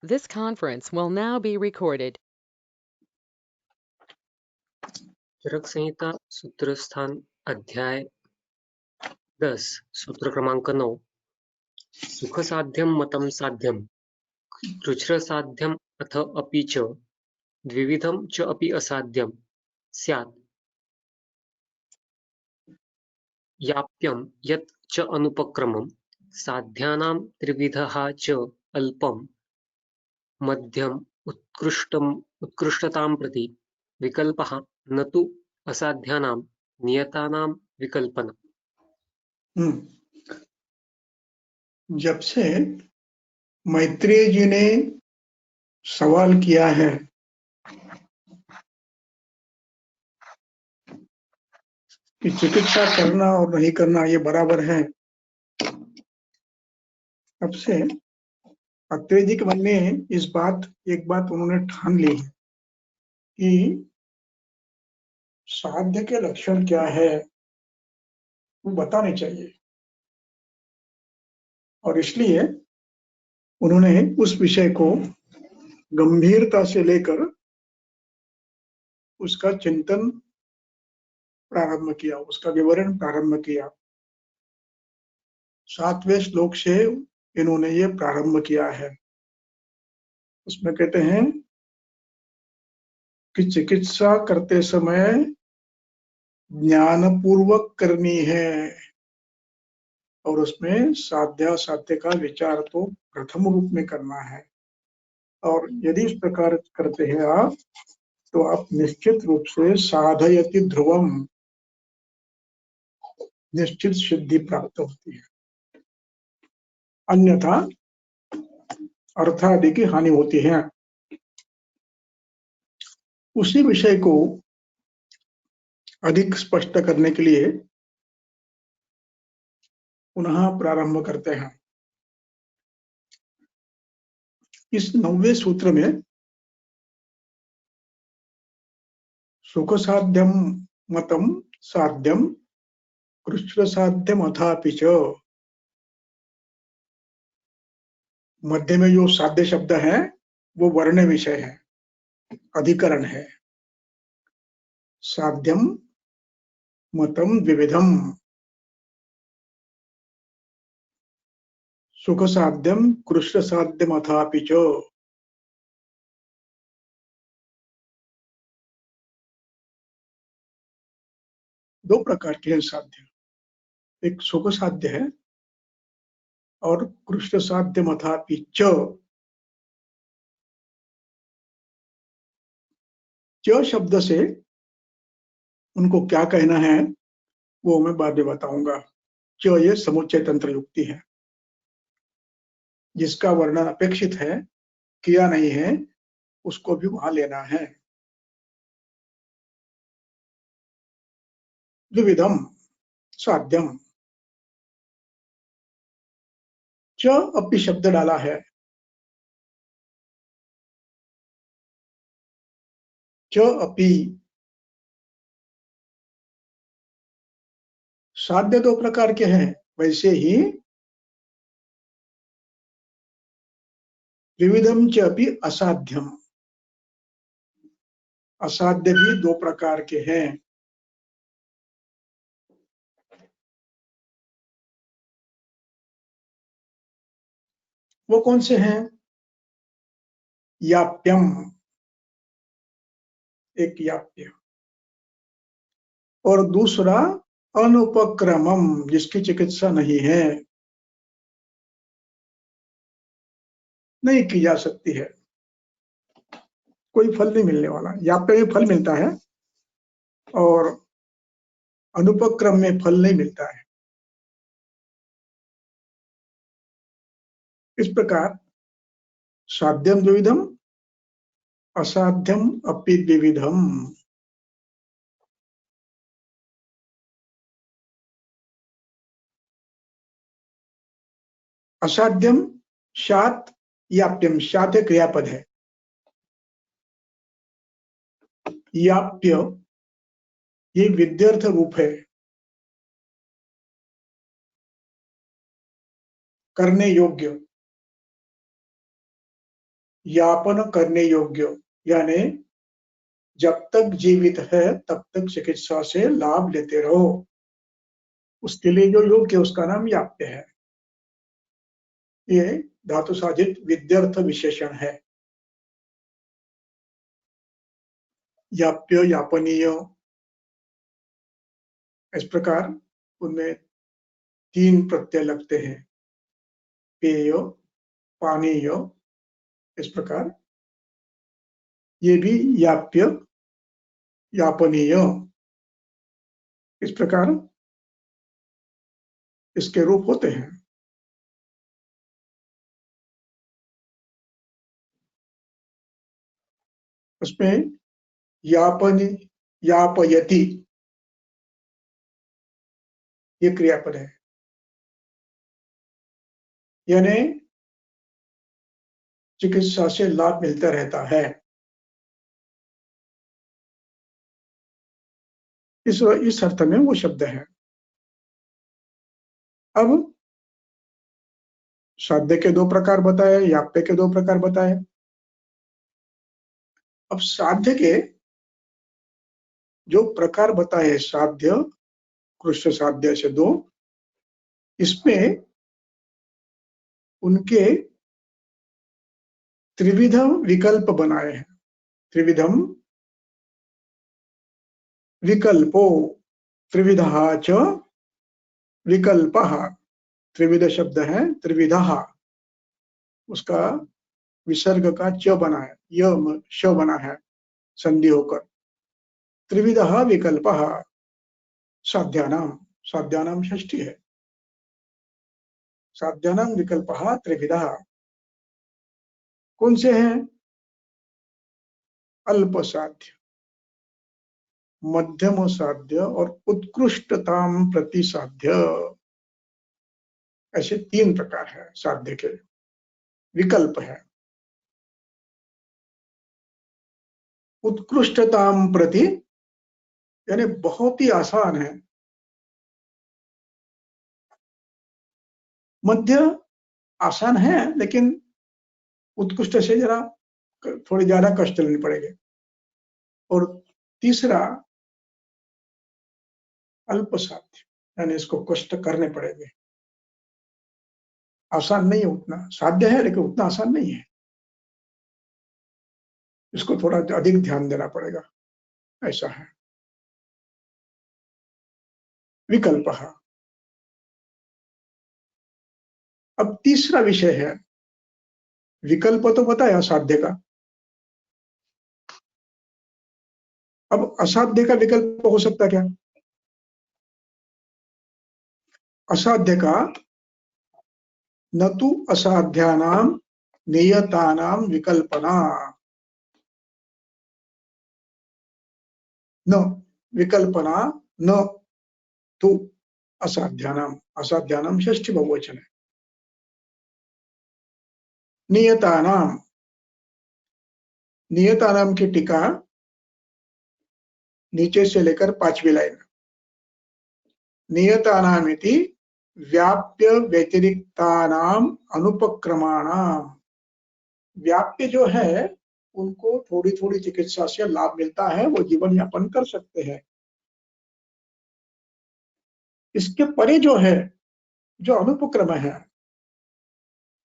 This conference will now be recorded. चरक संहिता सूत्रस्थान अध्याय 10 सूत्र क्रमांक 9 सुख साध्यम मतम साध्यम कृच्छ्र साध्यम अथ अपि च द्विविधम च अपि असाध्यम स्यात् याप्यं यत् च अनुपक्रमं साध्यानां त्रिविधः च अल्पम मध्यम उत्कृष्टतां प्रति विकल्पः न तु असाध्यानां नियतानां विकल्पना। जब से मैत्रेय जी ने सवाल किया है कि चिकित्सा करना और नहीं करना ये बराबर है, तब से अत्रेय जी के मन में एक बात उन्होंने ठान ली है कि साध्य के लक्षण क्या है वो बताने चाहिए, और इसलिए उन्होंने उस विषय को गंभीरता से लेकर उसका चिंतन प्रारंभ किया, उसका विवरण प्रारंभ किया। 7वें श्लोक से इन्होंने ये प्रारंभ किया है। उसमें कहते हैं कि चिकित्सा करते समय ज्ञानपूर्वक करनी है, और उसमें साध्यासाध्य का विचार तो प्रथम रूप में करना है। और यदि इस प्रकार करते हैं आप, तो आप निश्चित रूप से साधयति ध्रुवम, निश्चित सिद्धि प्राप्त होती है, अन्यथा अर्थादि की हानि होती है। उसी विषय को अधिक स्पष्ट करने के लिए पुनः प्रारंभ करते हैं। इस 9वें सूत्र में सुख साध्यम मतम साध्यम कृच्छ्र साध्यम अथापि च, मध्य में जो साध्य शब्द है वो वर्ण विषय है, अधिकरण है। साध्यम मतम द्विविधम, सुख साध्यम कृच्छ्र साध्यम अथापि च। दो प्रकार के हैं साध्य, एक सुख साध्य है और कृच्छ्र साध्यम अथापि च। च शब्द से उनको क्या कहना है वो मैं बाद में बताऊंगा। च ये समुच्चय तंत्र युक्ति है, जिसका वर्णन अपेक्षित है, किया नहीं है, उसको भी वहां लेना है। द्विविधम साध्यम, च अपि शब्द डाला है। च अपि, साध्य दो प्रकार के हैं, वैसे ही द्विविधम च अपि असाध्यम, असाध्य भी दो प्रकार के हैं। वो कौन से हैं? याप्यम, एक याप्य, और दूसरा अनुपक्रमम, जिसकी चिकित्सा नहीं है, नहीं की जा सकती है, कोई फल नहीं मिलने वाला। याप्य में फल मिलता है और अनुपक्रम में फल नहीं मिलता है। इस प्रकार साध्यम द्विविधम, असाध्यम अपि द्विविधम। असाध्यम शात याप्यम, शात एक क्रियापद है। याप्य ये विध्यर्थ रूप है, करने योग्य। यापन करने योग्य, यानी जब तक जीवित है तब तक चिकित्सा से लाभ लेते रहो, उसके लिए जो योग्य उसका नाम याप्य है। ये धातु साधित विद्यर्थ विशेषण है। याप्य, यापनीय, इस प्रकार उनमें 3 प्रत्यय लगते हैं, पेय, पानीय, इस प्रकार ये भी याप्य, यापनीय, इस प्रकार इसके रूप होते हैं। उसमें यापनी, यापयति, ये क्रियापद है, यानी चिकित्सा से लाभ मिलता रहता है, इस अर्थ में वो शब्द है। अब साध्य के 2 प्रकार बताए, याप्य के 2 प्रकार बताए। अब साध्य के जो प्रकार बताए, साध्य, कृष्ण साध्य से 2, इसमें उनके त्रिविधम विकल्प बनाए हैं। त्रिविधम विकल्पो, त्रिविधा च विकल्पः, त्रिविध शब्द है, त्रिविधा, उसका विसर्ग का च बना है, य श बना है संधि होकर, त्रिविधा विकल्पः, साध्यानाम, साध्यानाम षष्ठी है, साध्यानाम विकल्पः त्रिविधा। कौन से हैं? अल्प साध्य, मध्यम साध्य और उत्कृष्टताम प्रति साध्य, ऐसे 3 प्रकार है साध्य के, विकल्प है। उत्कृष्टताम प्रति यानी बहुत ही आसान है, मध्य आसान है लेकिन उत्कृष्ट से जरा थोड़ी ज्यादा कष्ट लेने पड़ेंगे, और तीसरा अल्प साध्य, यानी इसको कष्ट करने पड़ेंगे, आसान नहीं है उतना, साध्य है लेकिन उतना आसान नहीं है, इसको थोड़ा अधिक ध्यान देना पड़ेगा, ऐसा है। विकल्प। अब तीसरा विषय है, विकल्प तो बताया साध्य का, अब असाध्य का विकल्प हो सकता क्या? असाध्य का न तु असाध्यानाम नियतानाम विकल्पना, न विकल्पना, न तु असाध्यानाम, असाध्यानाम षष्ठी बहुवचन है, नियतानाम, नियतानाम की टीका नीचे से लेकर 5वीं लाइन, नियतानामिति व्याप्य व्यतिरिक्तानाम अनुपक्रमाणाम, व्याप्य जो है उनको थोड़ी थोड़ी चिकित्सा से लाभ मिलता है, वो जीवन यापन कर सकते हैं। इसके परे जो है, जो अनुपक्रम है,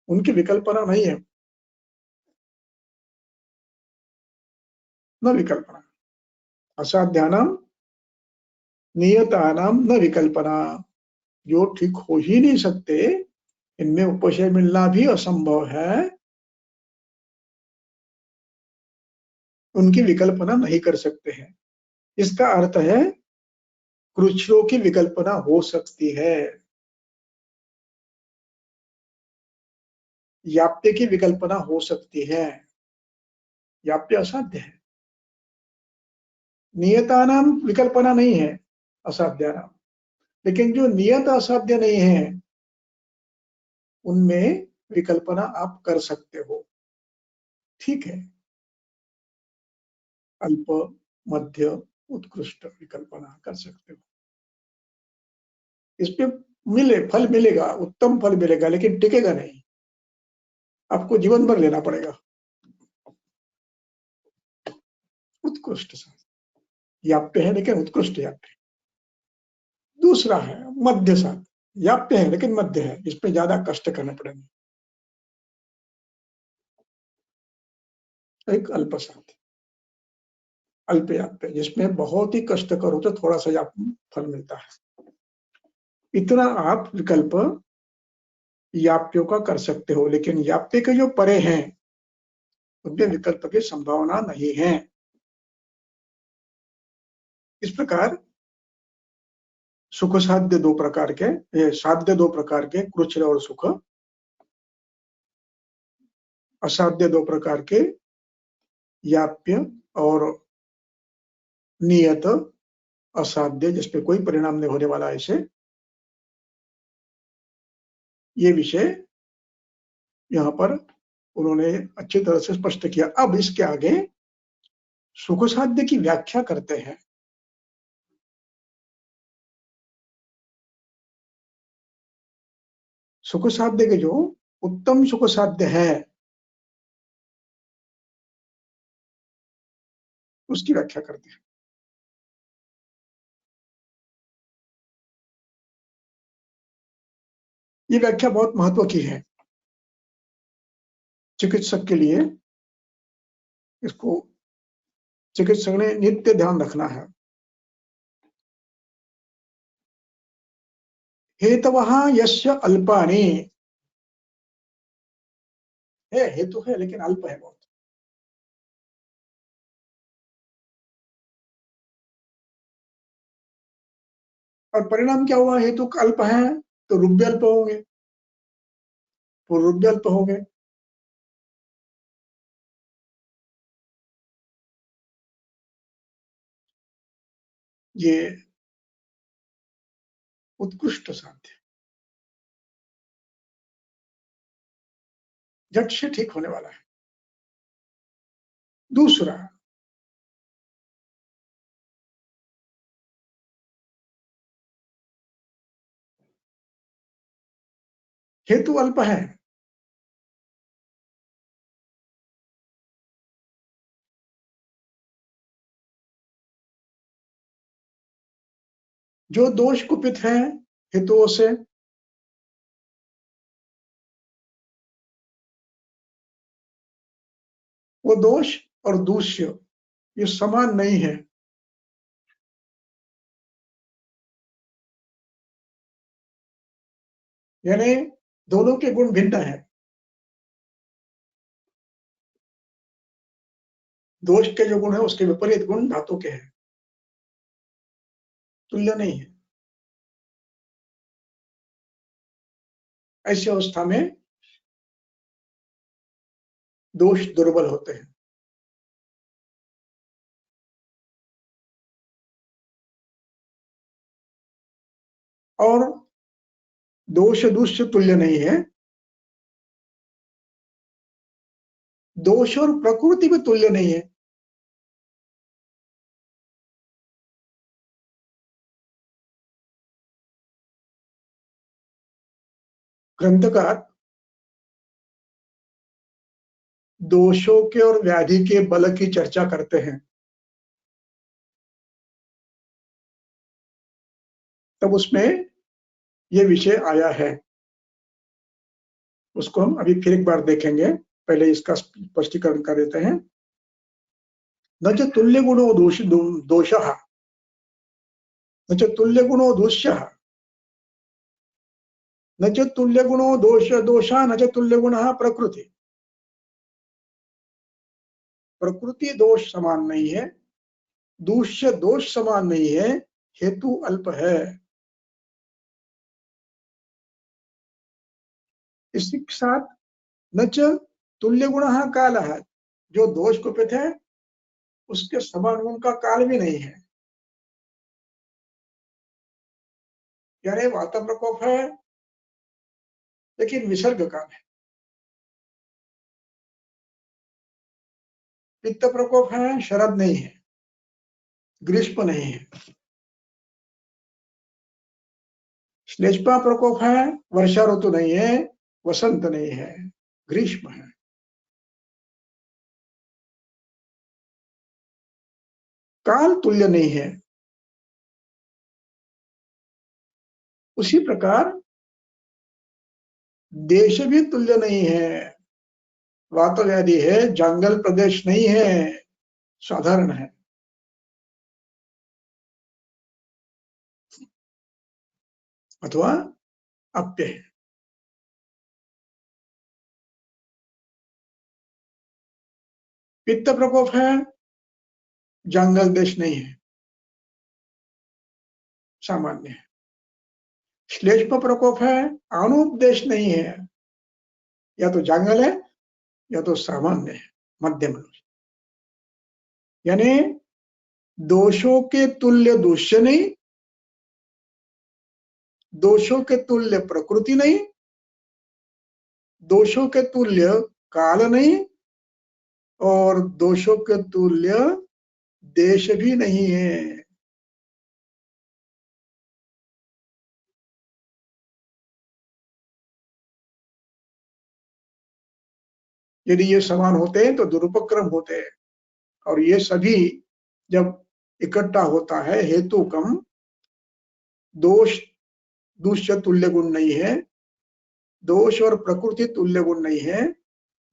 उनकी विकल्पना नहीं है, न विकल्पना, असाध्यानाम नियतानाम न विकल्पना, जो ठीक हो ही नहीं सकते, इनमें उपशय मिलना भी असंभव है, उनकी विकल्पना नहीं कर सकते हैं। इसका अर्थ है कृच्छ्रों की विकल्पना हो सकती है, याप्य की विकल्पना हो सकती है, याप्य असाध्य है, नियतानाम विकल्पना नहीं है, असाध्यानाम, लेकिन जो नियत असाध्य नहीं है उनमें विकल्पना आप कर सकते हो, ठीक है, अल्प, मध्य, उत्कृष्ट विकल्पना कर सकते हो, इस पे फल मिलेगा, उत्तम फल मिलेगा, लेकिन टिकेगा नहीं, आपको जीवन भर लेना पड़ेगा। उत्कृष्ट साध्य। याप्य है लेकिन उत्कृष्ट याप्य। दूसरा है मध्य साध्य, याप्य है लेकिन मध्य है, इसमें ज्यादा कष्ट करने पड़ेंगे। एक अल्प साध्य, अल्प याप्य, जिसमें बहुत ही कष्ट करो तो थोड़ा सा फल मिलता है। इतना आप विकल्प याप्यों का कर सकते हो, लेकिन याप्य के जो परे हैं उनमें विकल्प की संभावना नहीं है। इस प्रकार सुख साध्य दो प्रकार के, साध्य दो प्रकार के, कृच्छ और सुख। असाध्य दो प्रकार के, याप्य और नियत असाध्य, जिसपे कोई परिणाम नहीं होने वाला। ऐसे ये विषय यहाँ पर उन्होंने अच्छी तरह से स्पष्ट किया। अब इसके आगे सुख साध्य की व्याख्या करते हैं। सुख साध्य के जो उत्तम सुख साध्य है उसकी व्याख्या करते हैं। ये व्याख्या बहुत महत्व की है चिकित्सक के लिए। इसको चिकित्सक ने नित्य ध्यान रखना है। हेतवः यस्य अल्पानि, है हेतु है लेकिन अल्प है बहुत। और परिणाम क्या हुआ? हेतु अल्प है तो रुब्य अल्प होंगे, रुब्य अल्प हो गए। ये उत्कृष्ट साध्य झट से ठीक होने वाला है। दूसरा, हेतु अल्प है, जो दोष कुपित है हेतुओं से, वो दोष और दूष्य ये समान नहीं है। यानी दोनों के गुण भिन्न है। दोष के जो गुण है उसके विपरीत गुण धातु के हैं, तुल्य नहीं है। ऐसी अवस्था में दोष दुर्बल होते हैं। और दोष दूष्य तुल्य नहीं है, दोष और प्रकृति भी तुल्य नहीं है। ग्रंथकार दोषों के और व्याधि के बल की चर्चा करते हैं, तब उसमें ये विषय आया है। उसको हम अभी फिर एक बार देखेंगे, पहले इसका स्पष्टीकरण कर देते हैं। न च तुल्य गुणो दोषः, न च तुल्य गुणो दोष्यः, न च तुल्य गुणो दोषा, न च तुल्य गुणः प्रकृति। प्रकृति दोष समान नहीं है, दूष्य दोष समान नहीं है, हेतु अल्प है। इसी के साथ न च तुल्य गुणः कालः, जो दोष कुपित है उसके समान गुण का काल भी नहीं है। यानी वात प्रकोप है लेकिन विसर्ग काल है, पित्त प्रकोप है शरद नहीं है, ग्रीष्म नहीं है, श्लेष्मा प्रकोप है वर्षा ऋतु नहीं है, वसंत नहीं है, ग्रीष्म है। काल तुल्य नहीं है, उसी प्रकार देश भी तुल्य नहीं है। वातव्याधि है, जंगल प्रदेश नहीं है, साधारण है। अथवा अप्य है। पित्त प्रकोप है, जंगल देश नहीं है, सामान्य है। श्लेष्म प्रकोप है, अनुपदेश नहीं है, या तो जंगल है या तो सामान्य है, मध्यम है। यानी दोषों के तुल्य दूष्य नहीं, दोषों के तुल्य प्रकृति नहीं, दोषों के तुल्य काल नहीं, और दोषों के तुल्य देश भी नहीं है। यदि ये समान होते हैं तो दुरुपक्रम होते हैं, और ये सभी जब इकट्ठा होता है हेतु कम, दोष दूष्य तुल्य गुण नहीं है, दोष और प्रकृति तुल्य गुण नहीं है,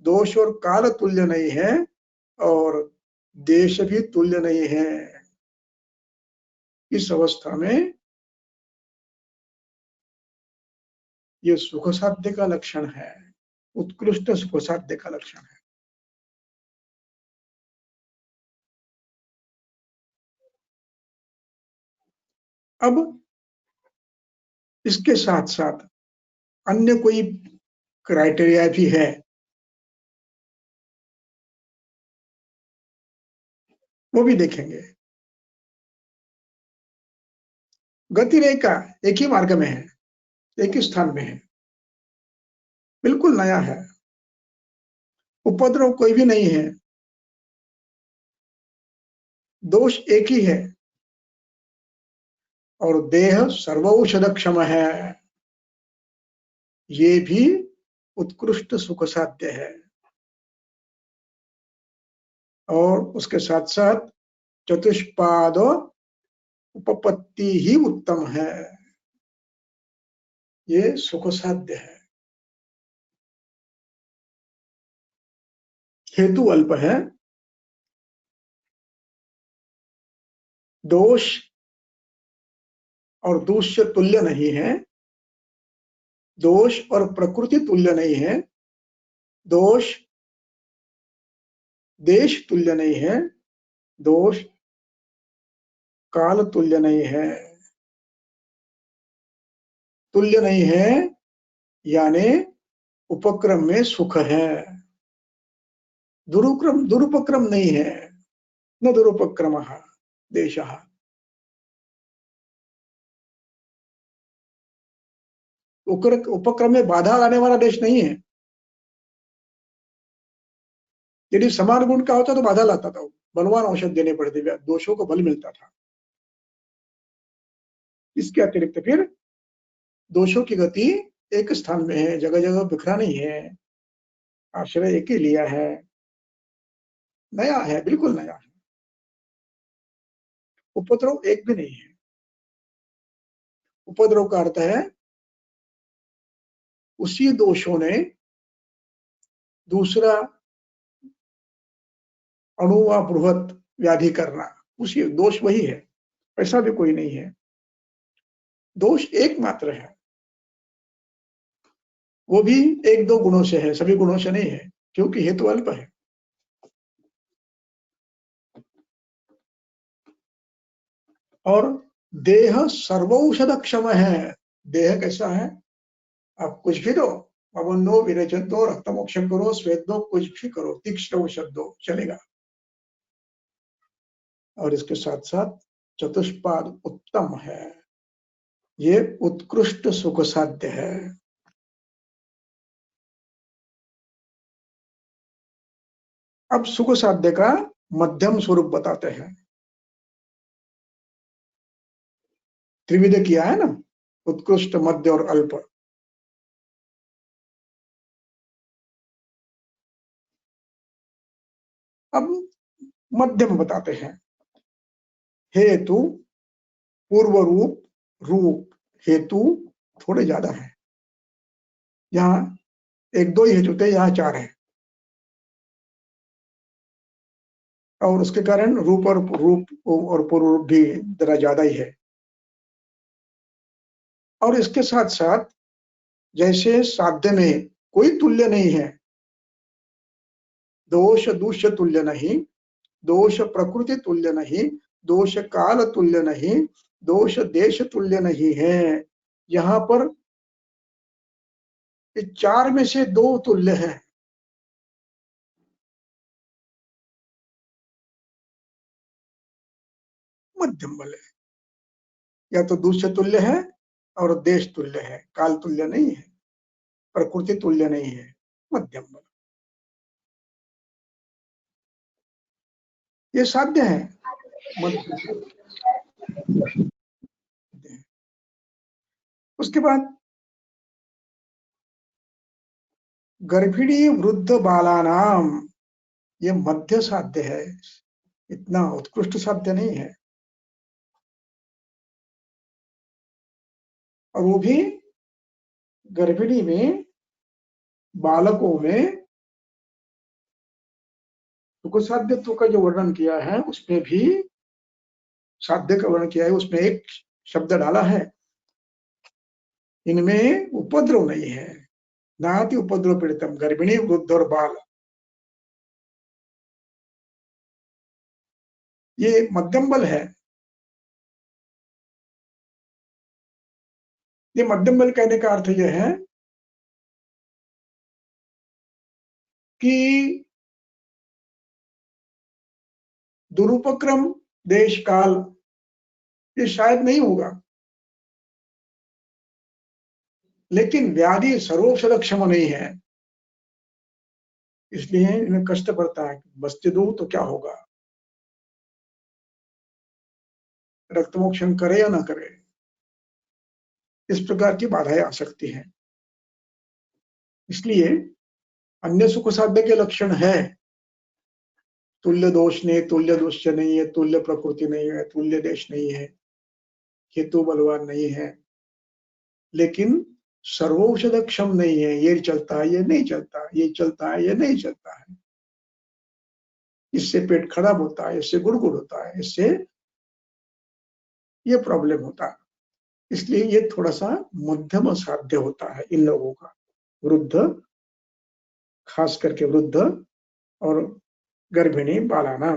दोष और काल तुल्य नहीं है, और देश भी तुल्य नहीं है। इस अवस्था में ये सुख साध्य का लक्षण है, उत्कृष्ट सुख साध्य का लक्षण है। अब इसके साथ साथ अन्य कोई क्राइटेरिया भी है, वो भी देखेंगे। गति रेखा एक ही मार्ग में है, एक ही स्थान में है, बिल्कुल नया है, उपद्रव कोई भी नहीं है, दोष एक ही है, और देह सर्वौषध क्षम है, ये भी उत्कृष्ट सुख साध्य है। और उसके साथ साथ चतुष्पाद उपपत्ति ही उत्तम है, ये सुख साध्य है। हेतु अल्प है, दोष और दूष्य तुल्य नहीं है, दोष और प्रकृति तुल्य नहीं है, दोष देश तुल्य नहीं है, दोष काल तुल्य नहीं है। तुल्य नहीं है यानी उपक्रम में सुख है, दुरुपक्रम नहीं है, न दुरुपक्रम देश। उपक्रम में बाधा लाने वाला देश नहीं है। यदि समान गुण का होता तो बाधा लाता था, बलवान औषध देने पड़ते, दोषों को बल मिलता था। इसके अतिरिक्त फिर दोषों की गति एक स्थान में है, जगह जगह बिखरा नहीं है, आश्रय एक ही लिया है, नया है, बिल्कुल नया है। उपद्रव एक भी नहीं है। उपद्रव का अर्थ है उसी दोषों ने दूसरा अणु व बृहत व्याधि करना, उसी दोष वही है, ऐसा भी कोई नहीं है। दोष एकमात्र है, वो भी एक दो गुणों से है, सभी गुणों से नहीं है, क्योंकि हेतु अल्प है। और देह सर्वौषध क्षम है। देह कैसा है? आप कुछ भी दो, पवनो विरेचन दो, रक्त मोक्षण करो, श्वेत दो, कुछ भी करो, तीक्ष्ण औषध दो, चलेगा। और इसके साथ साथ चतुष्पाद उत्तम है, ये उत्कृष्ट सुख साध्य है। अब सुख साध्य का मध्यम स्वरूप बताते हैं। त्रिविध किया है ना, उत्कृष्ट, मध्य और अल्प। अब मध्यम बताते हैं। हेतु, पूर्व रूप, रूप, हेतु थोड़े ज्यादा है। यहाँ एक दो ही हेतु थे, यहाँ चार है, और उसके कारण रूप और पूर्व रूप भी जरा ज्यादा ही है। और इसके साथ साथ जैसे साध्य में कोई तुल्य नहीं है, दोष दूष्य तुल्य नहीं, दोष प्रकृति तुल्य नहीं, दोष काल तुल्य नहीं, दोष देश तुल्य नहीं है। यहाँ पर इस चार में से दो तुल्य है। मध्यम बल है, या तो दूष्य तुल्य है और देश तुल्य है, काल तुल्य नहीं है, प्रकृति तुल्य नहीं है, मध्यम बल। ये साध्य है, मध्यम। उसके बाद गर्भिणी वृद्ध बालानाम, ये मध्य साध्य है, इतना उत्कृष्ट साध्य नहीं है। और वो भी गर्भिणी में, बालकों में सुख साध्यत्व का जो वर्णन किया है उसमें भी साध्य का वर्णन किया है, उसमें एक शब्द डाला है, इनमें उपद्रव नहीं है, नाति उपद्रव पीड़ितम, गर्भिणी वृद्ध और बाल, ये मध्यम बल है। ये मध्यम बल कहने का अर्थ यह है कि दुरुपक्रम देश काल ये शायद नहीं होगा, लेकिन व्याधि सर्वौषध क्षम नहीं है, इसलिए इन्हें कष्ट पड़ता है। बस्ती दूं तो क्या होगा, रक्तमोक्षण करे या ना करे, इस प्रकार की बाधाएं आ सकती हैं। इसलिए अन्य सुख साध्य के लक्षण है, तुल्य दोष नहीं, तुल्य दोष नहीं है, तुल्य प्रकृति नहीं है, तुल्य देश नहीं है, हेतु बलवान नहीं है, लेकिन सर्वौषध क्षम नहीं है। ये चलता है, ये नहीं चलता, ये चलता है, ये नहीं चलता है, इससे पेट खराब होता है, इससे गुड़गुड़ होता है, इससे ये प्रॉब्लम होता है। इसलिए ये थोड़ा सा मध्यम साध्य होता है इन लोगों का, वृद्ध, खास करके वृद्ध और गर्भिणी बालाना,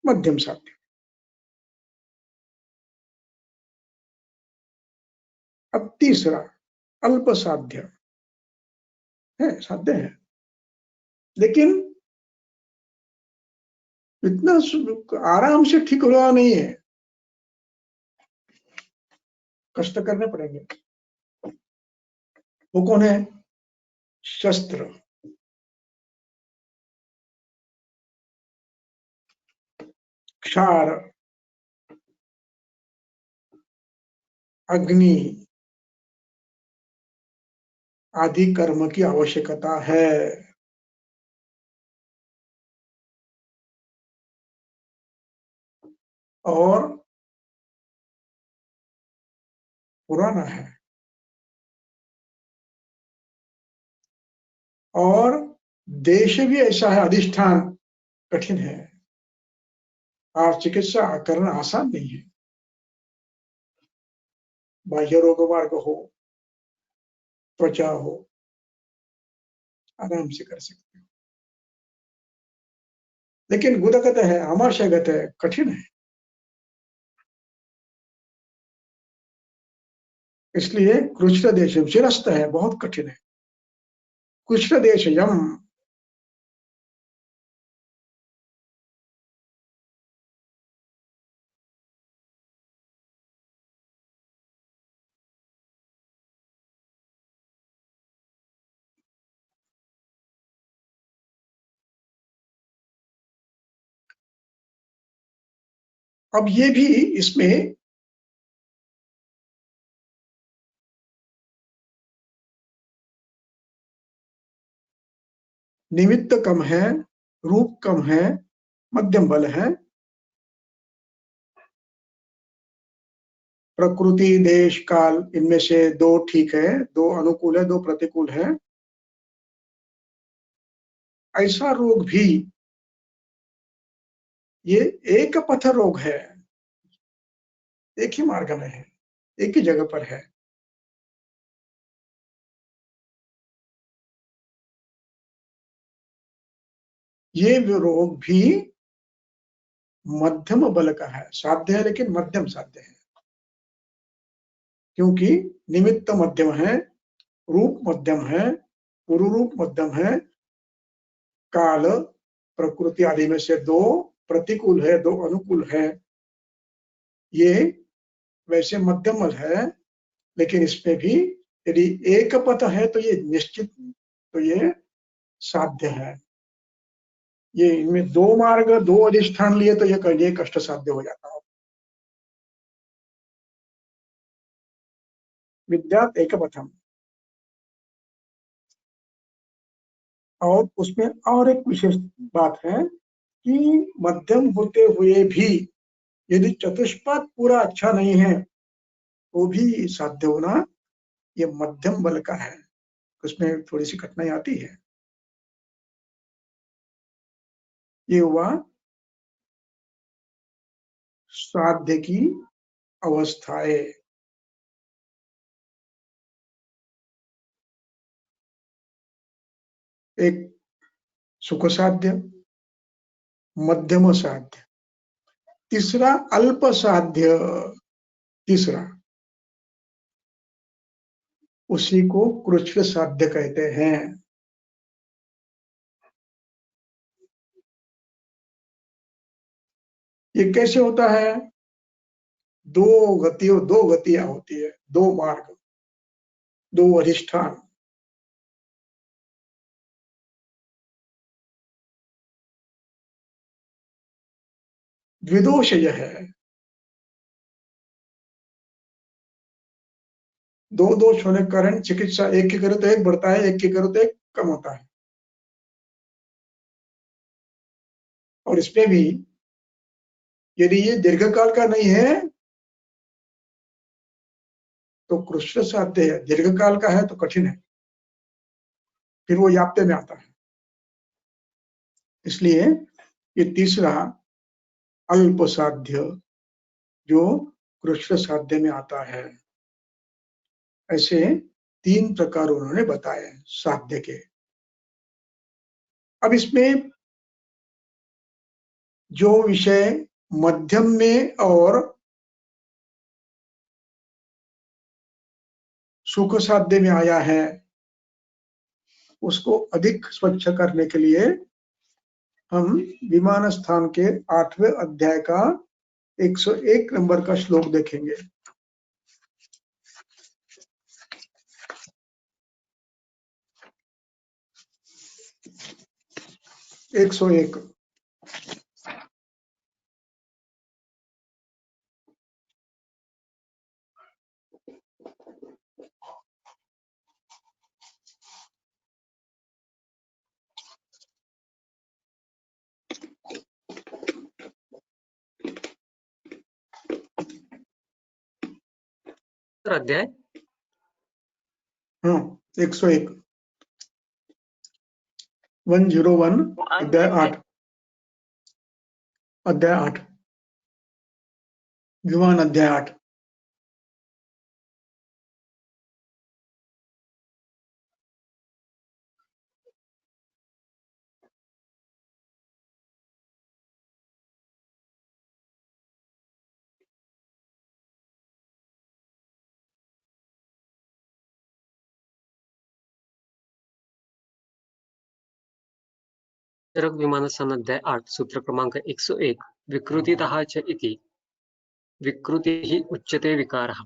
मध्यम साध्य। अब तीसरा अल्प साध्य है, साध्य है लेकिन इतना आराम से ठीक हो रहा नहीं है, कष्ट करने पड़ेंगे। वो कौन है? शस्त्र, क्षार, अग्नि आदि कर्म की आवश्यकता है। और पुराना है, और देश भी ऐसा है, अधिष्ठान कठिन है, और चिकित्सा करना आसान नहीं है। बाह्य रोग मार्ग हो, त्वचा हो, आराम से कर सकते हो, लेकिन गुदगत है, आमाशयगत है, कठिन है। इसलिए कृष्ण देश शिरस्त है, बहुत कठिन है। कृष्ण देश यम, अब ये भी इसमें निमित्त कम है, रूप कम है, मध्यम बल है, प्रकृति देश काल इनमें से दो ठीक है, दो अनुकूल है, दो प्रतिकूल है, ऐसा रोग भी ये एक पथ रोग है, एक ही मार्ग में है, एक ही जगह पर है। ये रोग भी मध्यम बल का है, साध्य है लेकिन मध्यम साध्य है, क्योंकि निमित्त मध्यम है, रूप मध्यम है, पुरुरूप मध्यम है, काल प्रकृति आदि में से दो प्रतिकूल है, दो अनुकूल है। ये वैसे मध्यम बल है, लेकिन इसमें भी यदि एक पथ है तो ये निश्चित, तो ये साध्य है। ये इनमें दो मार्ग, दो अधिष्ठान लिए तो ये कष्ट साध्य हो जाता है। विद्यात एक पथम। और उसमें और एक विशेष बात है कि मध्यम होते हुए भी यदि चतुष्पाद पूरा अच्छा नहीं है तो भी साध्य होना ये मध्यम बल का है, उसमें थोड़ी सी कठिनाई आती है। ये हुआ साध्य की अवस्थाएं। एक सुख साध्य, मध्यम साध्य, तीसरा अल्प साध्य, तीसरा उसी को कृच्छ्र साध्य कहते हैं। ये कैसे होता है? दो गतियां होती है, दो मार्ग, दो अधिष्ठान। द्विदोष यह है, दो दोष होने के कारण चिकित्सा एक की करो तो एक बढ़ता है, एक की करो तो एक कम होता है। और इसमें भी यदि ये दीर्घकाल का नहीं है तो कृष्ण साध्य है, दीर्घकाल का है तो कठिन है, फिर वो याप्ते में आता है। इसलिए ये तीसरा अल्प साध्य जो कृष्ण साध्य में आता है। ऐसे तीन प्रकार उन्होंने बताए साध्य के। अब इसमें जो विषय मध्यम में और सुख साध्य में आया है उसको अधिक स्वच्छ करने के लिए हम विमान स्थान के 8वें अध्याय का 101 नंबर का श्लोक देखेंगे। 101। अध्याय हाँ 101 101 अध्याय 8 अध्याय 8 विमान अध्याय 8। चरक विमानस्थान अध्याय 8 सूत्र क्रमांक 101 विकृतितः च इति विकृतिः उच्यते विकारः।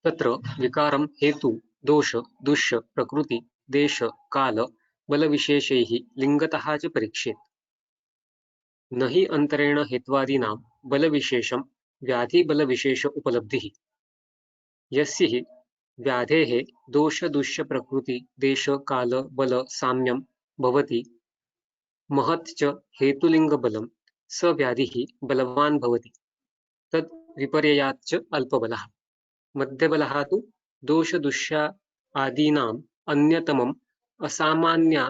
तत्र विकारं हेतु दोष दुष्य प्रकृति देश काल बलविशेषैः लिङ्गतः च परीक्षेत्। न हि अन्तरेण हेत्वादीनां बलविशेषं व्याधिबलविशेष उपलब्धिः। यस्य हि व्याधेः दोष दुष्य प्रकृति देश काल बल साम्यं भवति महत् च हेतुलिङ्गबलं स व्याधिः बलवान् भवति तद् विपर्ययात् च अल्पबलः मध्यबलः तु दोषदुष्या आदीनाम् अन्यतमम् असामान्या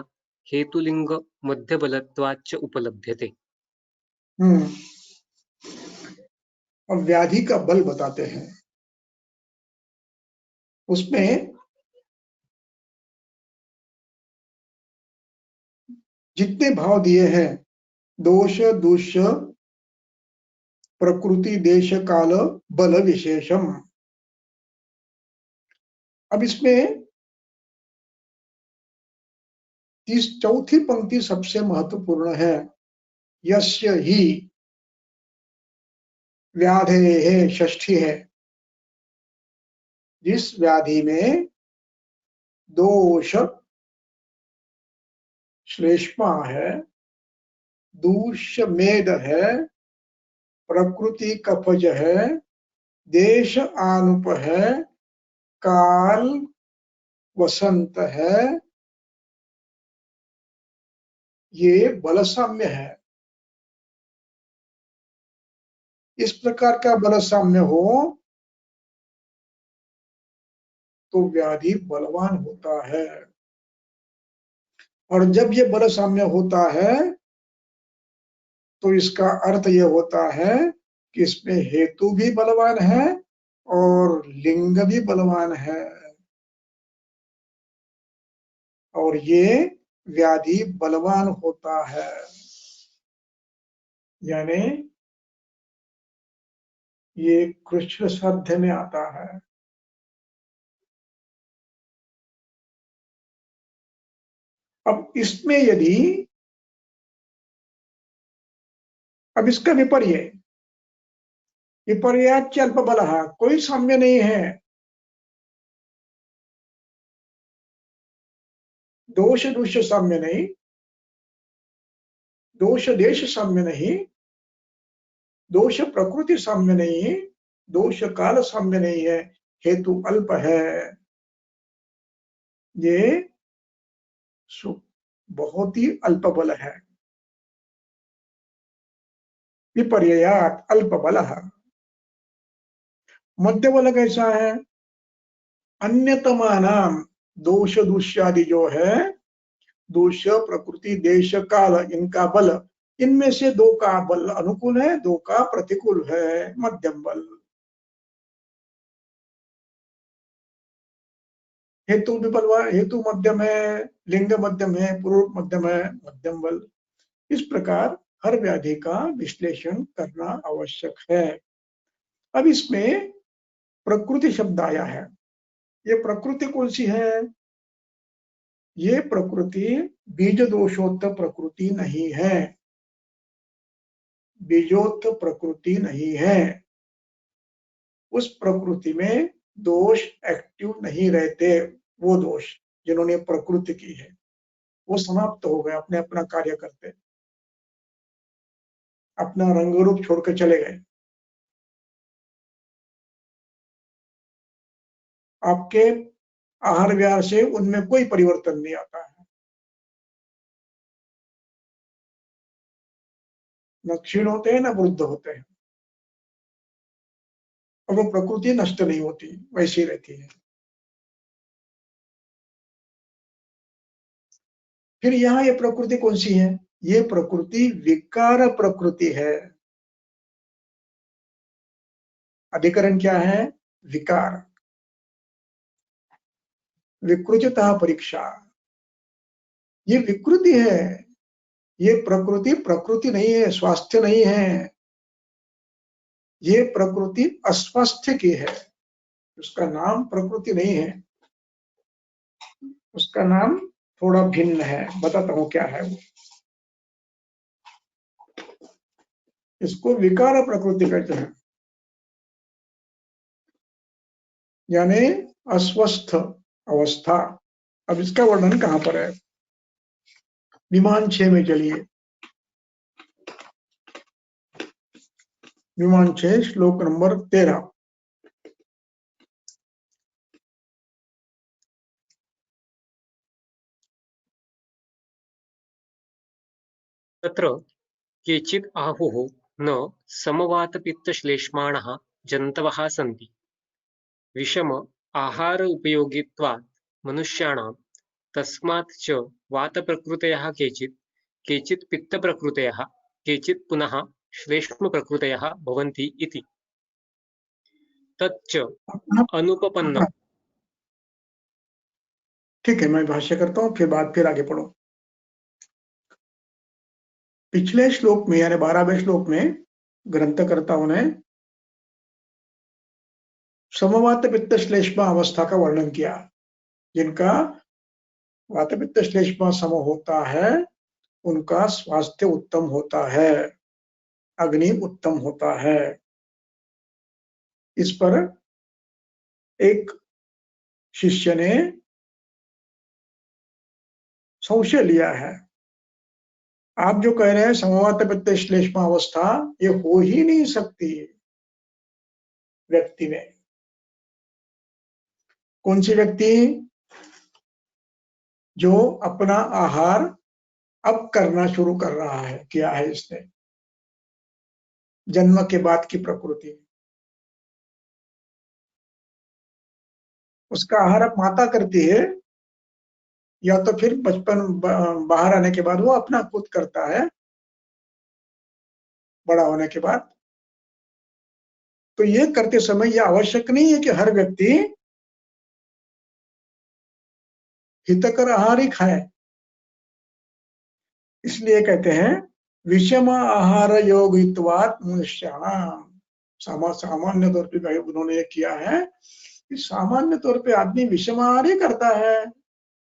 हेतुलिङ्ग मध्यबलत्वाच्च उपलभ्यते। और व्याधि का बल बताते हैं। उसमें जितने भाव दिए हैं, दोष दुष्य प्रकृति देश काल बल विशेषम। अब इसमें चौथी पंक्ति सबसे महत्वपूर्ण है। यस्य ही व्याधे है, षष्ठी है। जिस व्याधि में दोष श्लेष्मा है, दूष्य मेद है, प्रकृति कफज है, देश आनुप है, काल वसंत है, ये बलसाम्य है। इस प्रकार का बलसाम्य हो तो व्याधि बलवान होता है। और जब ये बलसाम्य होता है तो इसका अर्थ ये होता है कि इसमें हेतु भी बलवान है और लिंग भी बलवान है, और ये व्याधि बलवान होता है। यानी ये कृष्ण साध्य में आता है। अब इसमें यदि अब इसका विपर्य विपर्याच अल्प बल, कोई साम्य नहीं है। दोष दुष्य साम्य नहीं, दोष देश साम्य नहीं, दोष प्रकृति साम्य नहीं, दोष काल साम्य नहीं है, हेतु अल्प है। ये बहुत ही अल्प बल है। विपर्ययात अल्प बल। मध्य बल कैसा है? अन्यतमानाम दोष दुष्यादि जो है, दोष प्रकृति देश काल, इनका बल, इनमें से दो का बल अनुकूल है, दो का प्रतिकूल है, मध्यम बल। हेतु भी बलवान, हेतु मध्यम है, लिंग मध्यम है, पुरुष मध्यम है, मध्यम बल। इस प्रकार हर व्याधि का विश्लेषण करना आवश्यक है। अब इसमें प्रकृति शब्द आया है। ये प्रकृति कौन सी है? ये प्रकृति बीज दोषोक्त प्रकृति नहीं है, बीजोक्त प्रकृति नहीं है। उस प्रकृति में दोष एक्टिव नहीं रहते। वो दोष जिन्होंने प्रकृति की है वो समाप्त हो गए, अपने अपना कार्य करते, अपना रंग रूप छोड़कर चले गए। आपके आहार विहार से उनमें कोई परिवर्तन नहीं आता है, न क्षीण होते हैं न वृद्ध होते हैं, और वो प्रकृति नष्ट नहीं होती, वैसी रहती है। फिर यहाँ ये प्रकृति कौन सी है? ये प्रकृति विकार प्रकृति है। अधिकरण क्या है? विकार। विकृतता परीक्षा, ये विकृति है। ये प्रकृति प्रकृति नहीं है, स्वास्थ्य नहीं है। ये प्रकृति अस्वस्थ की है। उसका नाम प्रकृति नहीं है, उसका नाम थोड़ा भिन्न है। बताता हूं क्या है वो। इसको विकार प्रकृति कहते हैं, यानी अस्वस्थ अवस्था। अब इसका वर्णन कहां पर है? विमान 6 में चलिए। विमान 6 श्लोक नंबर 13। तत्र केचित् आहुः न समवातपित्तश्लेष्माणः जन्तवः सन्ति। विषम आहार उपयोगित्वात् मनुष्याणां तस्मात् च वातप्रकृतयः केचित्, केचित् पित्तप्रकृतयः, केचित् पुनः श्लेष्मप्रकृतयः भवन्ति इति। तच्च अनुपपन्नं। ठीक है, मैं भाष्य करता हूँ, फिर आगे पढ़ो। पिछले श्लोक में यानी 12वें श्लोक में ग्रंथकर्ताओं ने समवात पित्त श्लेष्मा अवस्था का वर्णन किया। जिनका वात पित्त श्लेष्मा सम होता है उनका स्वास्थ्य उत्तम होता है, अग्नि उत्तम होता है। इस पर एक शिष्य ने संशय लिया है। आप जो कह रहे हैं समवात पित्त श्लेष्मा अवस्था, ये हो ही नहीं सकती व्यक्ति में। कौन सी व्यक्ति? जो अपना आहार अब करना शुरू कर रहा है, किया है इसने, जन्म के बाद की प्रकृति। उसका आहार अब माता करती है, या तो फिर बचपन बाहर आने के बाद वो अपना खुद करता है, बड़ा होने के बाद। तो ये करते समय यह आवश्यक नहीं है कि हर व्यक्ति हितकर आहार ही खाए। इसलिए कहते हैं विषम आहार योगित्वात् मनुष्याणाम। सामान्य तौर पे उन्होंने ये किया है कि सामान्य तौर पे आदमी विषम आहार ही करता है।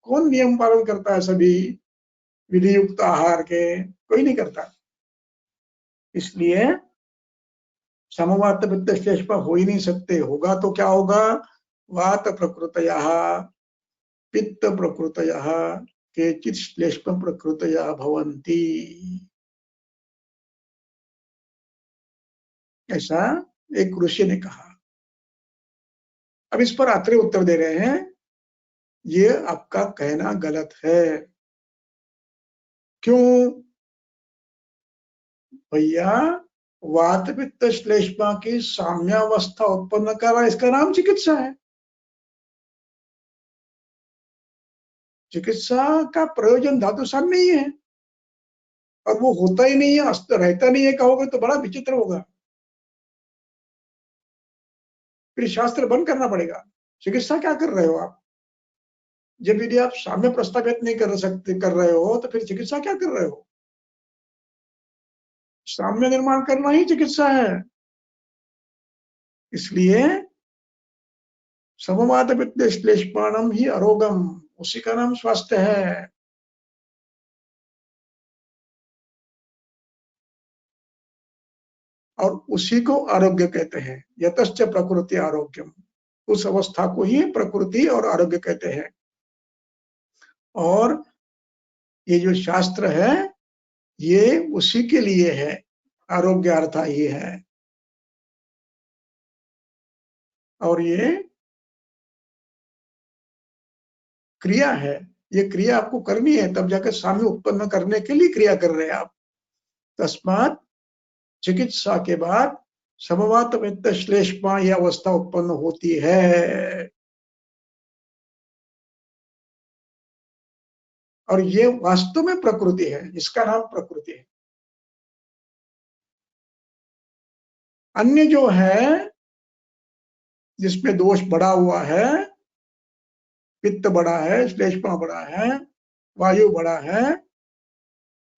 कौन नियम पालन करता है? सभी विधि युक्त आहार के कोई नहीं करता। इसलिए समवात पित्त श्लेष्मा हो ही नहीं सकते। होगा तो क्या होगा? वात प्रकृतयः पित्त प्रकृतयः केचित् श्लेष्म प्रकृतयः भवन्ति। ऐसा एक ऋषि ने कहा। अब इस पर आत्रेय उत्तर दे रहे हैं, ये आपका कहना गलत है। क्यों? भैया, वात पित्त श्लेष्मा की साम्यावस्था उत्पन्न कर रहा, इसका नाम चिकित्सा है। चिकित्सा का प्रयोजन धातु साम्य ही है, और वो होता ही नहीं है, रहता नहीं है कहोगे तो बड़ा विचित्र होगा। फिर शास्त्र बंद करना पड़ेगा। चिकित्सा क्या कर रहे हो आप? जब यदि आप साम्य प्रस्तावित नहीं कर रहे हो तो फिर चिकित्सा क्या कर रहे हो? साम्य निर्माण करना ही चिकित्सा है। इसलिए समवात पित्त श्लेष्माणम ही अरोगम, उसी का नाम स्वास्थ्य है। और उसी को आरोग्य कहते हैं। यतश्च प्रकृति आरोग्यम, उस अवस्था को ही प्रकृति और आरोग्य कहते हैं। और ये जो शास्त्र है ये उसी के लिए है, आरोग्य अर्थ ही है। और ये क्रिया है, ये क्रिया आपको करनी है, तब जाकर साम्य उत्पन्न करने के लिए क्रिया कर रहे हैं आप। तस्मात् चिकित्सा के बाद समवात पित्त श्लेष्मा यह अवस्था उत्पन्न होती है। और ये वास्तव में प्रकृति है, इसका नाम प्रकृति है। अन्य जो है जिसमें दोष बढ़ा हुआ है, पित्त बड़ा है, श्लेष्मा बड़ा है, वायु बड़ा है,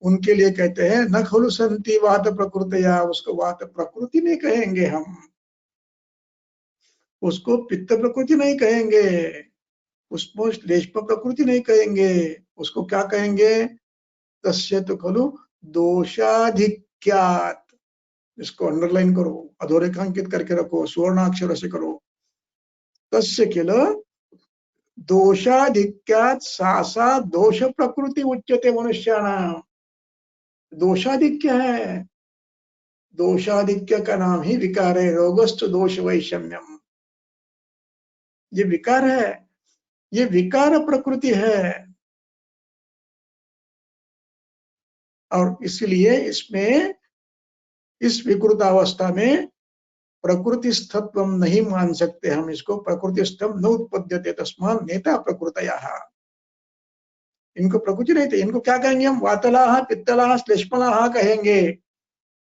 उनके लिए कहते हैं न खलु संति वात प्रकृतिया, उसको वात प्रकृति नहीं कहेंगे हम, उसको पित्त प्रकृति नहीं कहेंगे, उसको श्लेष्म प्रकृति नहीं कहेंगे, उसको क्या कहेंगे? तस्य तो खलु दोषाधिक्यात्। इसको अंडरलाइन करो, अधोरेखांकित करके रखो, सुवर्णाक्षर से करो। तस्य किल दोषाधिक्यात् सा दोष प्रकृति उच्यते मनुष्याणाम। दोषाधिक्य है, दोषाधिक्य का नाम ही विकार है। रोगस्थ दोष वैषम्यम, ये विकार है, ये विकार प्रकृति है। और इसलिए इसमें इस विकृतावस्था में प्रकृतिस्थत्व नहीं मान सकते हम इसको। प्रकृतिस्थम न उत्पद्यते तस्मात् नेता प्रकृतयः। इनको प्रकृति नहीं थे, इनको क्या कहेंगे हम? वातलाः पित्तलाः श्लेष्मलाः कहेंगे।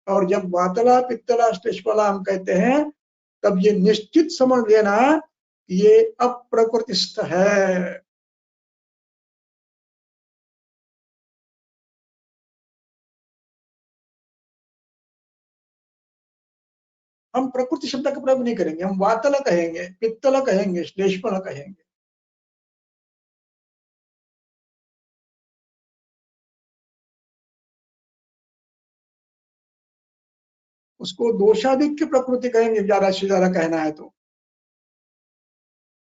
और जब वातला पित्तला श्लेष्मला हम कहते हैं तब ये निश्चित समझ लेना ये अप्रकृतिस्थ है। हम प्रकृति शब्द का प्रयोग नहीं करेंगे, हम वातल कहेंगे, पित्तल कहेंगे, श्लेष्मल कहेंगे। उसको दोषाधिक्य प्रकृति कहेंगे, ज्यादा से ज्यादा कहना है तो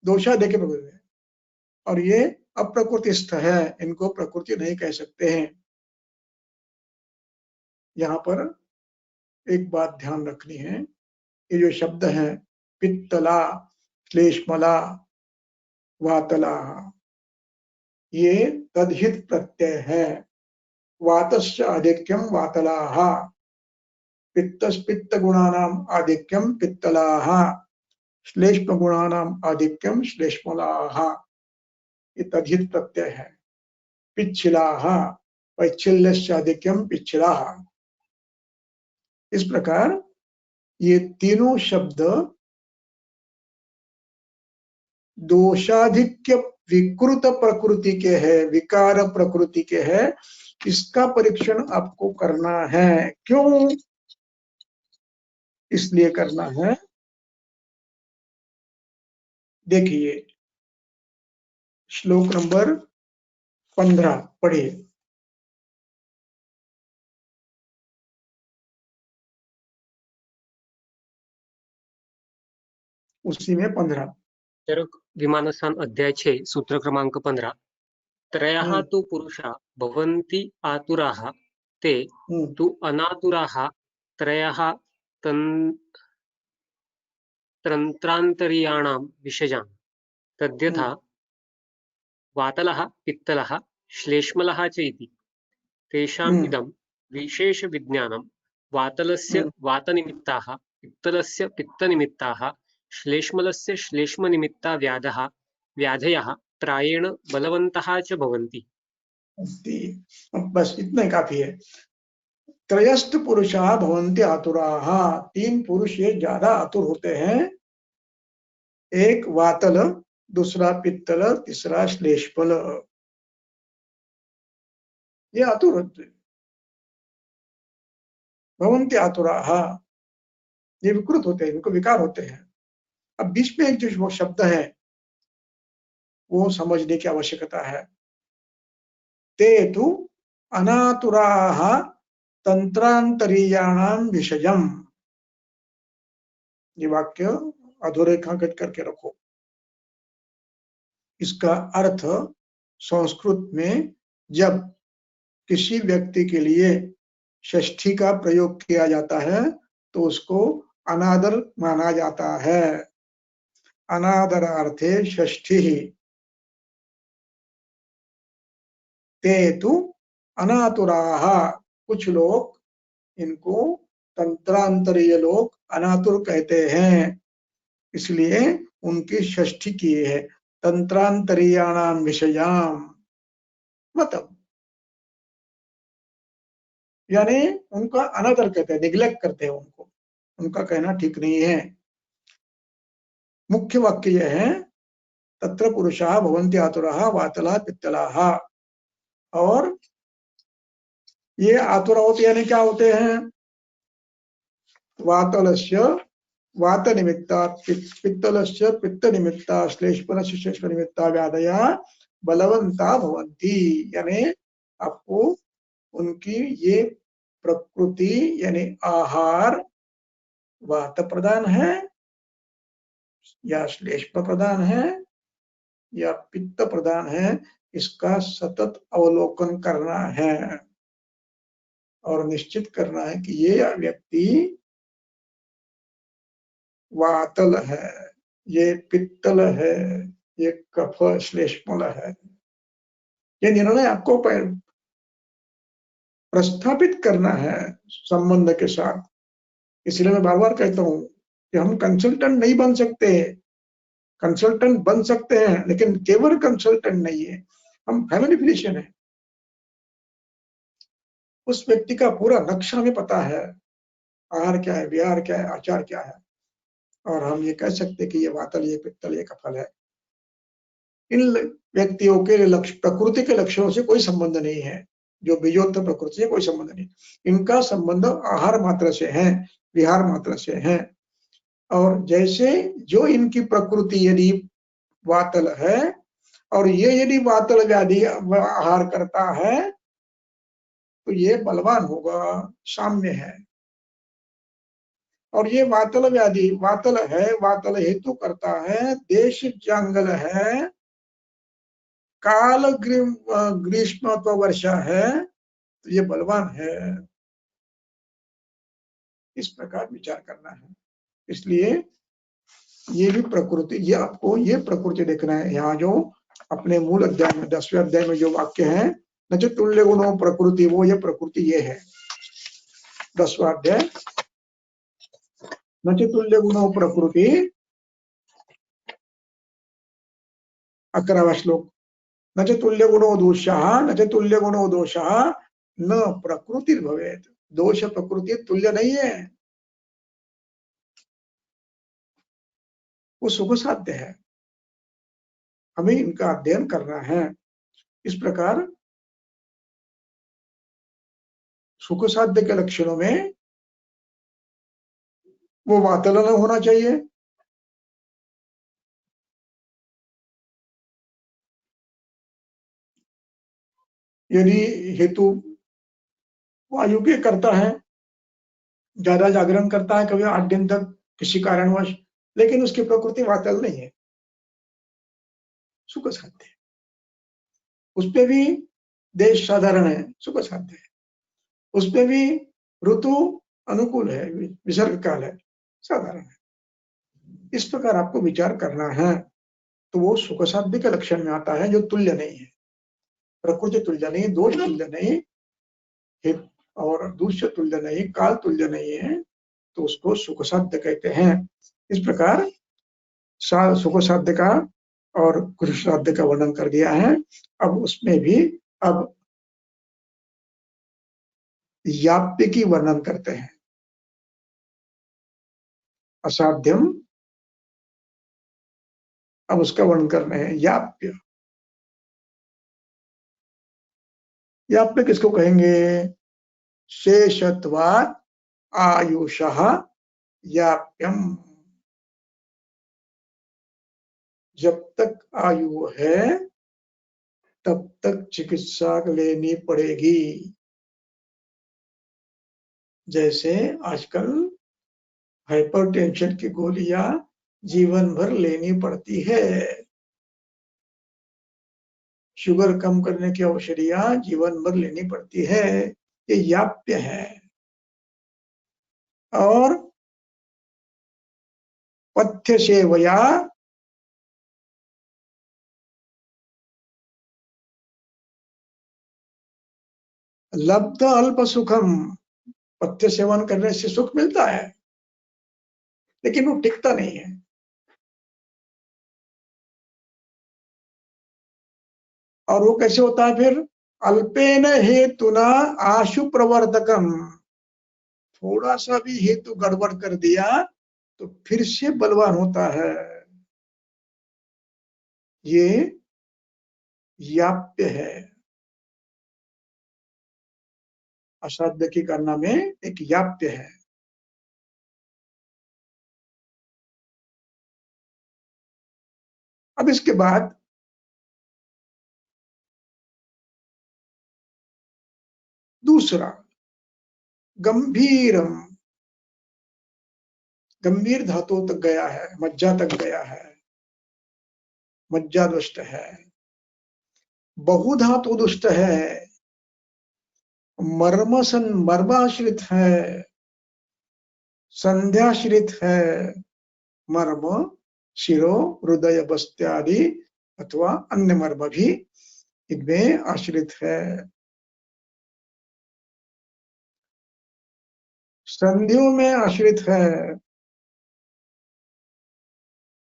दोषाधिक्य प्रकृति। और ये अप्रकृतिस्थ है, इनको प्रकृति नहीं कह सकते हैं। यहाँ पर एक बात ध्यान रखनी है, ये जो शब्द है पित्तला, श्लेष्मला, वातला, ये तद्धित प्रत्यय है। वातस्य आधिक्यम वातलाः, पित्त गुणानाम आधिक्यम पित्तलाः, श्लेष्म गुणानाम आधिक्यम श्लेष्मलाः। ये तद्धित प्रत्यय है। पिच्छिलाः, वैच्छिल्यस्य आधिक्यम पिच्छिलाः। इस प्रकार ये तीनों शब्द दोषाधिक्य विकृत प्रकृति के है, विकार प्रकृति के है। इसका परीक्षण आपको करना है। क्यों इसलिए करना है? देखिए श्लोक नंबर 15 पढ़िए। उसी में 15 चरक विमानस्थान अध्याय 6 सूत्र क्रमांक 15। त्रयः तु पुरुषा भवन्ति आतुराः ते तु अनातुराः त्रयः तन्त्रान्तरीयाणां विषयान् तद्यथा वातलः पित्तलः श्लेष्मलः च इति। तेषाम् इदं विशेषविज्ञानं वातलस्य वातनिमित्ताः, पित्तलस्य पित्तनिमित्ताः, श्लेष्मलस्य श्लेष्मनिमित्ता व्याधयः प्रायेण बलवन्तः च भवन्ति। बस इतना ही काफी है। त्रयस्त पुरुषा भवन्ति आतुराः, तीन पुरुष ये ज्यादा आतुर होते हैं। एक वातल, दूसरा पित्तल, तीसरा श्लेष्मल। ये आतुर होते हैं। भवन्ति आतुराः, ये विकृत होते हैं, इनको विकार होते हैं। अब बीच में एक जो शब्द है वो समझने की आवश्यकता है। ते तु अनातुराः तंत्रांतरीयाणाम विषयम। ये वाक्य अधोरेखांकित करके रखो। इसका अर्थ संस्कृत में जब किसी व्यक्ति के लिए षष्ठी का प्रयोग किया जाता है तो उसको अनादर माना जाता है। अनादरार्थे षष्ठी। ते तु अनातुराः, कुछ लोग इनको तंत्रांतरीय लोग अनातुर कहते हैं, इसलिए उनकी षष्ठी की है तंत्रांतरीयाणाम विषयाम। मतलब यानी उनका अनादर कहते हैं, निग्लेक्ट करते हैं उनको, उनका कहना ठीक नहीं है। मुख्य वाक्य यह है तत्र पुरुषाः भवन्ति आतुराः वातलाः पित्तलाः। और ये आतुर होते यानी क्या होते हैं? वातलस्य वात निमित्ता, पित्तलस्य पित्त निमित्ता, श्लेष्मलस्य श्लेष्म निमित्ता व्याधया बलवंता भवन्ति। यानी आपको उनकी ये प्रकृति यानी आहार वात प्रदान है या श्लेष्म प्रदान है या पित्त प्रदान है, इसका सतत अवलोकन करना है और निश्चित करना है कि ये व्यक्ति वातल है, ये पित्तल है, ये कफ श्लेष्मल है। ये निर्णय आपको प्रस्थापित करना है संबंध के साथ। इसलिए मैं बार बार कहता हूं कि हम कंसल्टेंट नहीं बन सकते। कंसल्टेंट बन सकते हैं लेकिन केवल कंसल्टेंट नहीं है, हम फैमिली फिजिशियन है। उस व्यक्ति का पूरा नक्शा हमें पता है, आहार क्या है, विहार क्या है, आचार क्या है, और हम ये कह सकते हैं कि ये वातल, ये पित्तल, ये कफल है। इन व्यक्तियों के लक्ष्य, प्रकृति के लक्षणों से कोई संबंध नहीं है, जो बीजोत्तर प्रकृति से कोई संबंध नहीं। इनका संबंध आहार मात्र से है, विहार मात्र से है। और जैसे जो इनकी प्रकृति यदि वातल है और ये यदि वातल व्याधि आहार करता है तो ये बलवान होगा, साम्य है। और ये वातल व्याधि वातल है, वातल हेतु करता है, देश जंगल है, काल ग्रीष्म अथवा वर्षा है, तो ये बलवान है। इस प्रकार विचार करना है। इसलिए ये भी प्रकृति, ये आपको ये प्रकृति देखना है। यहाँ जो अपने मूल अध्याय में 10वें अध्याय में जो वाक्य है, न च तुल्य गुणों प्रकृति, वो ये प्रकृति ये है। 10वां अध्याय, न च तुल्य गुणों प्रकृति, 11वां श्लोक, न च तुल्य गुणो दोषः, न च तुल्य गुणो दोषः न प्रकृति भवेत्। दोष प्रकृति तुल्य नहीं है, वो सुख साध्य है। हमें इनका अध्ययन करना है। इस प्रकार सुख साध्य के लक्षणों में वो वातल न होना चाहिए, यदि हेतु वायु के करता है, ज्यादा जागरण करता है कभी 8 दिन तक किसी कारणवश, लेकिन उसकी प्रकृति वातल नहीं है, सुख साध्य है। उसपे भी देश साधारण है, सुख साध्य है। उसपे भी ऋतु अनुकूल है, विसर्ग काल है, साधारण है। इस प्रकार आपको विचार करना है, तो वो सुख साध्य के लक्षण में आता है, जो तुल्य नहीं है। प्रकृति तुल्य नहीं, दोष तुल्य नहीं, और दूष्य तुल्य नहीं, काल तुल्य नहीं है, तो उसको सुख साध्य कहते हैं। इस प्रकार सुख साध्य का और कृष्ण साध्य का वर्णन कर दिया है। अब उसमें भी अब याप्य की वर्णन करते हैं। असाध्यम, अब उसका वर्णन करना है। याप्य, याप्य किसको कहेंगे? शेषत्वात् आयुषः याप्यम। जब तक आयु है तब तक चिकित्सा लेनी पड़ेगी। जैसे आजकल हाइपरटेंशन की गोलियां जीवन भर लेनी पड़ती है, शुगर कम करने की औषधियां जीवन भर लेनी पड़ती है, ये याप्य है। और पथ्य सेवया लब्ध अल्प सुखम। पथ्य सेवन करने से सुख मिलता है लेकिन वो टिकता नहीं है। और वो कैसे होता है फिर? अल्पेन हेतुना आशु प्रवर्तकम। थोड़ा सा भी हेतु गड़बड़ कर दिया तो फिर से बलवान होता है। ये याप्य है। असाध्य की गणना में एक याप्य है। अब इसके बाद दूसरा गंभीरम, गंभीर धातु तक गया है, मज्जा तक गया है, मज्जा दुष्ट है, बहुधातु दुष्ट है, मर्माश्रित है, संध्याश्रित है। मर्म शिरो हृदय बस्त्यादि अथवा अन्य मर्म भी इनमें आश्रित है। संधियों में आश्रित है,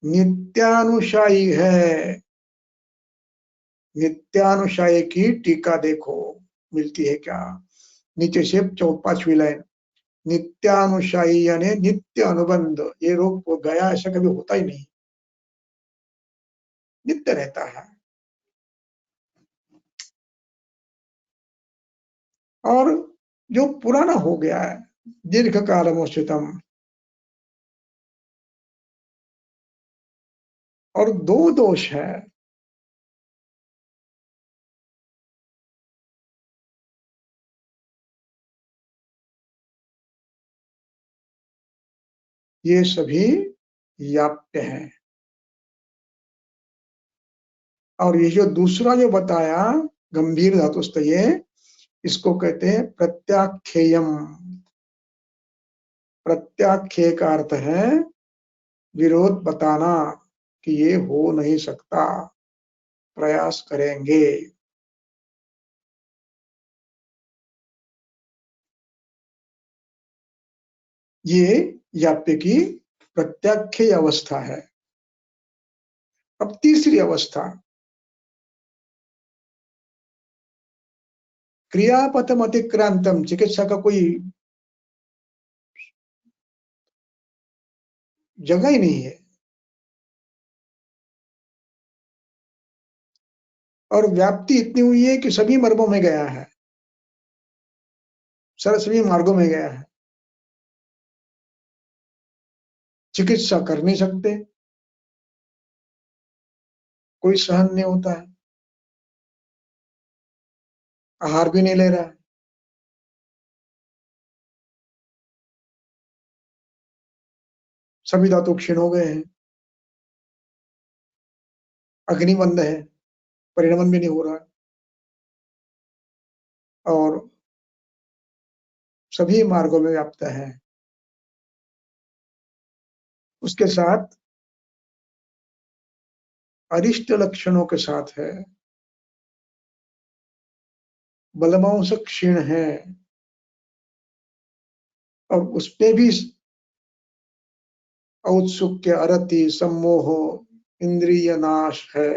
नित्यानुशायी है। नित्यानुशायी की टीका देखो मिलती है क्या, नीचे से 5वीं लाइन। नित्यानुशायी यानी नित्य अनुबंध, ये रोग गया ऐसा कभी होता ही नहीं, नित्य रहता है। और जो पुराना हो गया है, दीर्घ कालमोचितम। और 2 दोष है, ये सभी याप्य हैं। और ये जो दूसरा जो बताया गंभीर धातुस्तये, इसको कहते हैं प्रत्याख्येयम। प्रत्याख्येय का अर्थ है विरोध बताना कि ये हो नहीं सकता, प्रयास करेंगे। ये याप्य की प्रत्याख्येय अवस्था है। अब तीसरी अवस्था, क्रियापथम अतिक्रांतम। चिकित्सा का कोई जगह ही नहीं है, और व्याप्ति इतनी हुई है कि सभी मर्मों में गया है, सभी मार्गों में गया है। चिकित्सा कर नहीं सकते, कोई सहन नहीं होता है, आहार भी नहीं ले रहा है, सभी धातु क्षीण हो गए हैं, अग्नि बंद है, परिणमन भी नहीं हो रहा है, और सभी मार्गों में व्याप्त है। उसके साथ अरिष्ट लक्षणों के साथ है, बलमांस क्षीण है, और उसपे भी औत्सुक्य, अरति, सम्मोह, इंद्रिय नाश है।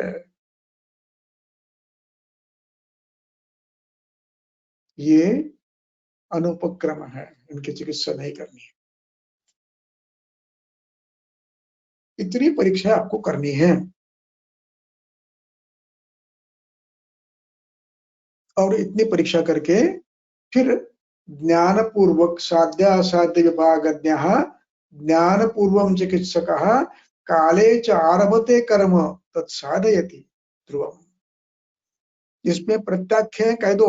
ये अनुपक्रम है, इनकी चिकित्सा नहीं करनी है। इतनी परीक्षा आपको करनी है, और इतनी परीक्षा करके फिर ज्ञान पूर्वक साध्य असाध्य विभागज्ञ ज्ञान पूर्वम चिकित्सकः काले च आरभते कर्म तत्साधयति ध्रुवम। जिसमें प्रत्याख्य कह दो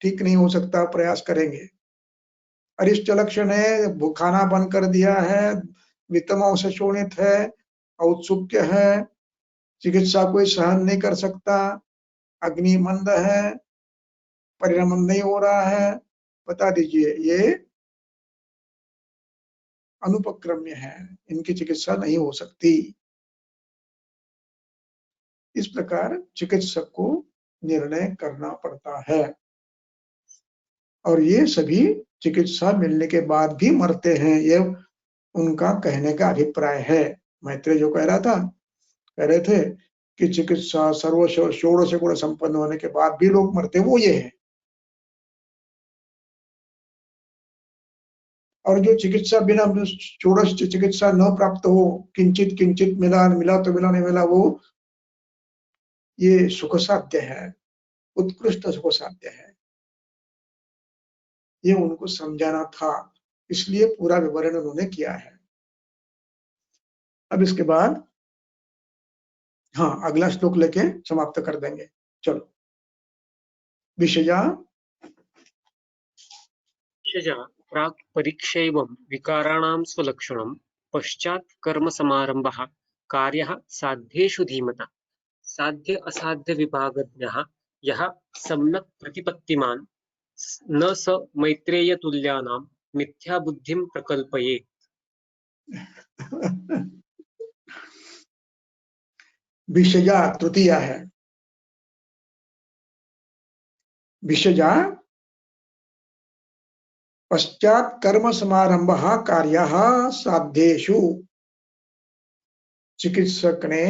ठीक नहीं हो सकता, प्रयास करेंगे। अरिष्ट लक्षण है, खाना बंद कर दिया है, वित्तमों से शोणित है, औत्सुक्य है, चिकित्सा कोई सहन नहीं कर सकता, अग्नि मंद है, परिणमन नहीं हो रहा है, बता दीजिए ये अनुपक्रम्य है, इनकी चिकित्सा नहीं हो सकती। इस प्रकार चिकित्सक को निर्णय करना पड़ता है, और ये सभी चिकित्सा मिलने के बाद भी मरते हैं, ये उनका कहने का अभिप्राय है। मैत्रेय जो कह रहा था, कह रहे थे कि चिकित्सा सर्व षोडश गुण संपन्न होने के बाद भी लोग मरते, वो ये है। और जो चिकित्सा बिना षोडश चिकित्सा न प्राप्त हो, किंचित किंचित मिला, मिला तो मिला, नहीं मिला, वो ये सुख साध्य है, उत्कृष्ट सुख साध्य है। ये उनको समझाना था, इसलिए पूरा विवरण उन्होंने किया है। अब इसके बाद हाँ, अगला श्लोक लेके समाप्त कर देंगे। चलो। विषया प्राक् परीक्षैवं विकाराणां स्वलक्षणं पश्चात् कर्म समारंभः कार्यः साध्येषु धीमता साध्य असाध्य विभागज्ञः यः सम्यक् प्रतिपत्तिमान् न स मैत्रेय तुल्यानां मिथ्या बुद्धिं प्रकल्पयेत्। विषया तृतीया है। विषया पश्चात कर्म समारंभः कार्यः साध्येषु। चिकित्सक ने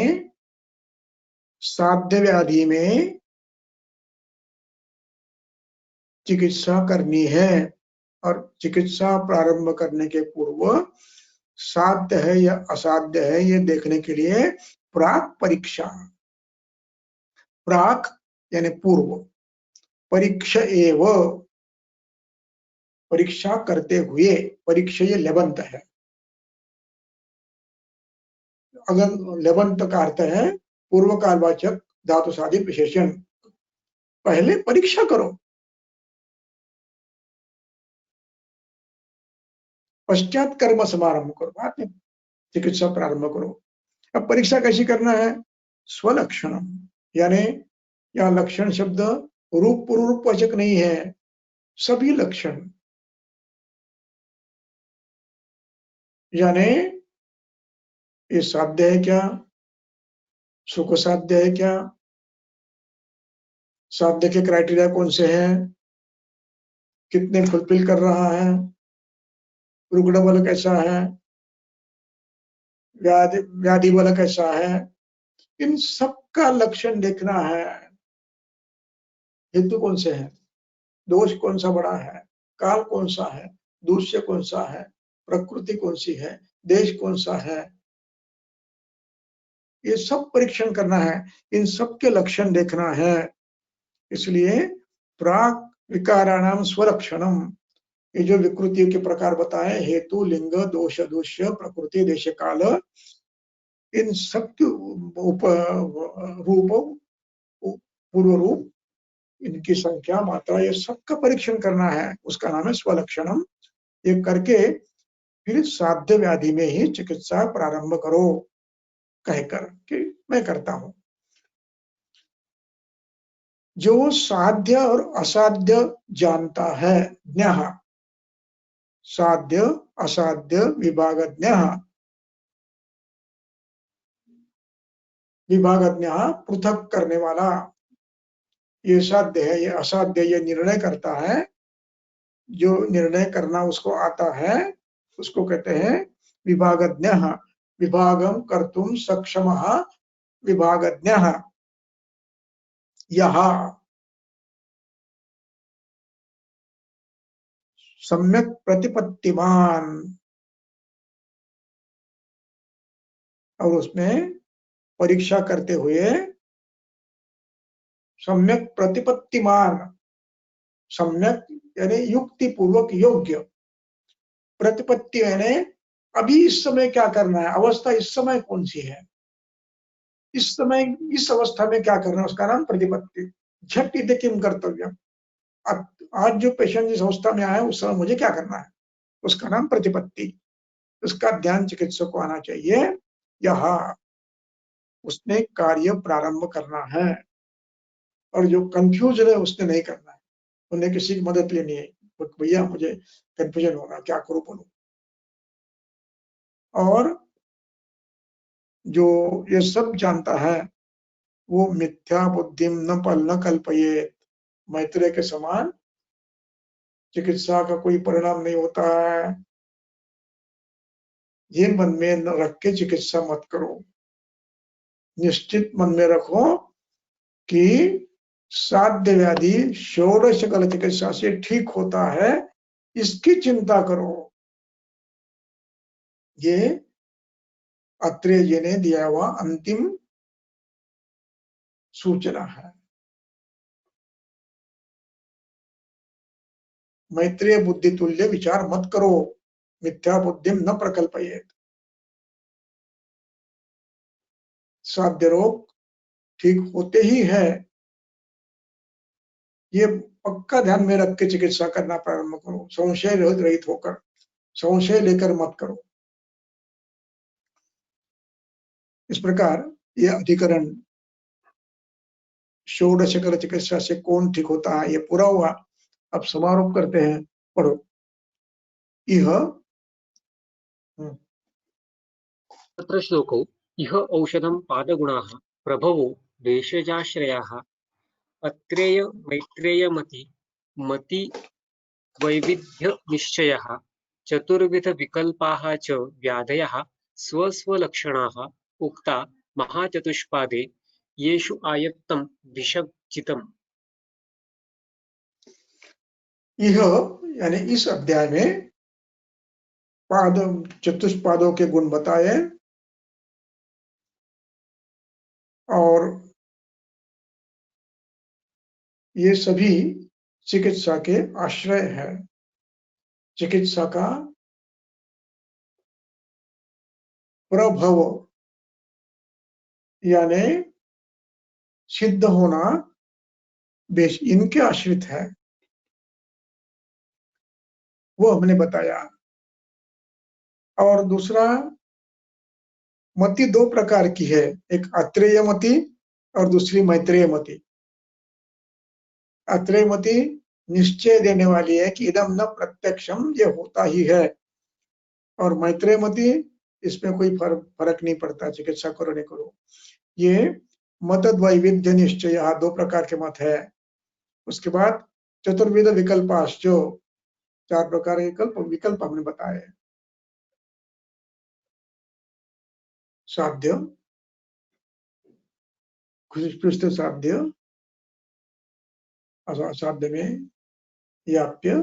साध्य व्याधि में चिकित्सा करनी है और चिकित्सा प्रारंभ करने के पूर्व साध्य है या असाध्य है ये देखने के लिए प्राक परीक्षा। प्राक यानी पूर्व, परीक्षा एव परीक्षा करते हुए, परीक्षा ये लेबंत है। अगर लेबंत का अर्थ है पूर्व कालवाचक धातु साधित विशेषण। पहले परीक्षा करो, पश्चात कर्म समारंभ करो, बाद में चिकित्सा प्रारंभ करो। अब परीक्षा कैसी करना है? स्वलक्षणम, यानी यह लक्षण शब्द रूप पूर्ववाचक नहीं है, सभी लक्षण, यानी ये साध्य है क्या, सुख साध्य है क्या, साध्य के क्राइटेरिया कौन से हैं, कितने फुलफिल कर रहा है, रुग्ण बल कैसा है, व्याधि बल कैसा है, इन सबका लक्षण देखना है। हेतु कौन से हैं, दोष कौन सा बड़ा है, काल कौन सा है, दूष्य कौन सा है, प्रकृति कौन सी है, देश कौन सा है, ये सब परीक्षण करना है, इन सब के लक्षण देखना है। इसलिए प्राक विकाराणाम स्वलक्षणम, ये जो विकृतियों के प्रकार बताए, हेतु, लिंग, दोष, दूष्य, प्रकृति, देश, काल, इन सब के रूप, पूर्व रूप, इनकी संख्या, मात्रा, ये सबका परीक्षण करना है, उसका नाम है स्वलक्षणम। ये करके फिर साध्य व्याधि में ही चिकित्सा प्रारंभ करो, कहकर कि मैं करता हूं। जो साध्य और असाध्य जानता है, ज्ञः, साध्य असाध्य विभागज्ञः, विभागज्ञः पृथक करने वाला, ये साध्य है ये असाध्य, ये निर्णय करता है, जो निर्णय करना उसको आता है उसको कहते हैं विभागज्ञः। विभागम कर्तुम सक्षमः विभागज्ञः। यः सम्यक प्रतिपत्तिमान, और उसमें परीक्षा करते हुए सम्यक प्रतिपत्तिमान, सम्यक यानी युक्ति पूर्वक योग्य, प्रतिपत्ति यानी अभी इस समय क्या करना है, अवस्था इस समय कौन सी है, इस समय इस अवस्था में क्या करना है, उसका नाम प्रतिपत्ति। झट इति किम कर्तव्यम, आज जो पेशेंट जिस अवस्था में आया उस समय मुझे क्या करना है, उसका नाम प्रतिपत्ति। उसका ध्यान चिकित्सक को आना चाहिए, यह उसने कार्य प्रारंभ करना है, और जो कंफ्यूज है उसने नहीं करना है, उन्हें किसी की मदद लेनी है, भैया मुझे कंफ्यूजन हो रहा, क्या करूं बोलो। और जो ये सब जानता है वो मिथ्या बुद्धिम न कल्पयेत, मैत्रेय के समान चिकित्सा का कोई परिणाम नहीं होता है, ये मन में न रख के चिकित्सा मत करो। निश्चित मन में रखो कि साध्य व्याधि षोडश कल चिकित्सा से ठीक होता है, इसकी चिंता करो। ये अत्रेय जी ने दिया हुआ अंतिम सूचना है। मैत्रेय बुद्धि तुल्य विचार मत करो, मिथ्या बुद्धि न प्रकल्पयेत। साध्य रोग ठीक होते ही है, ये पक्का ध्यान में रख के चिकित्सा करना प्रारंभ करो, संशय रहित होकर, संशय लेकर मत करो। इस प्रकार ये अधिकरण षोडश कल चिकित्सा से कौन ठीक होता है ये पूरा हुआ। अब समारोप करते हैं, पढ़ो। इह तत्र श्लोकौ इह औषधं पादगुणाः प्रभवो देशजाश्रयाः अत्रेय मैत्रेयमति मति मतद्वैविध्यनिश्चयः चतुर्विधविकल्पाः च व्याधयः स्वस्वलक्षणाः उक्ता महाचतुष्पादे येषु आयत्तं विषज्जितम्। यह यानी इस अध्याय में पाद चतुष्पादों के गुण बताए और ये सभी चिकित्सा के आश्रय है। चिकित्सा का प्रभव यानी सिद्ध होना इनके आश्रित है, वो हमने बताया। और दूसरा, मति दो प्रकार की है, एक अत्रेय मति और दूसरी मैत्रेय मति। अत्रेय मति निश्चय देने वाली है कि इदम न प्रत्यक्षम, ये होता ही है। और मैत्रेय मति इसमें कोई फर्क नहीं पड़ता, चिकित्सा करो नहीं करो। ये मतद्वैविध्य निश्चय, दो प्रकार के मत है। उसके बाद चतुर्विध विकल्पाश्च, चार प्रकार के विकल्प हमने बताए। साध्य, खुशपृष्ठ साध्य, असाध्य में याप्य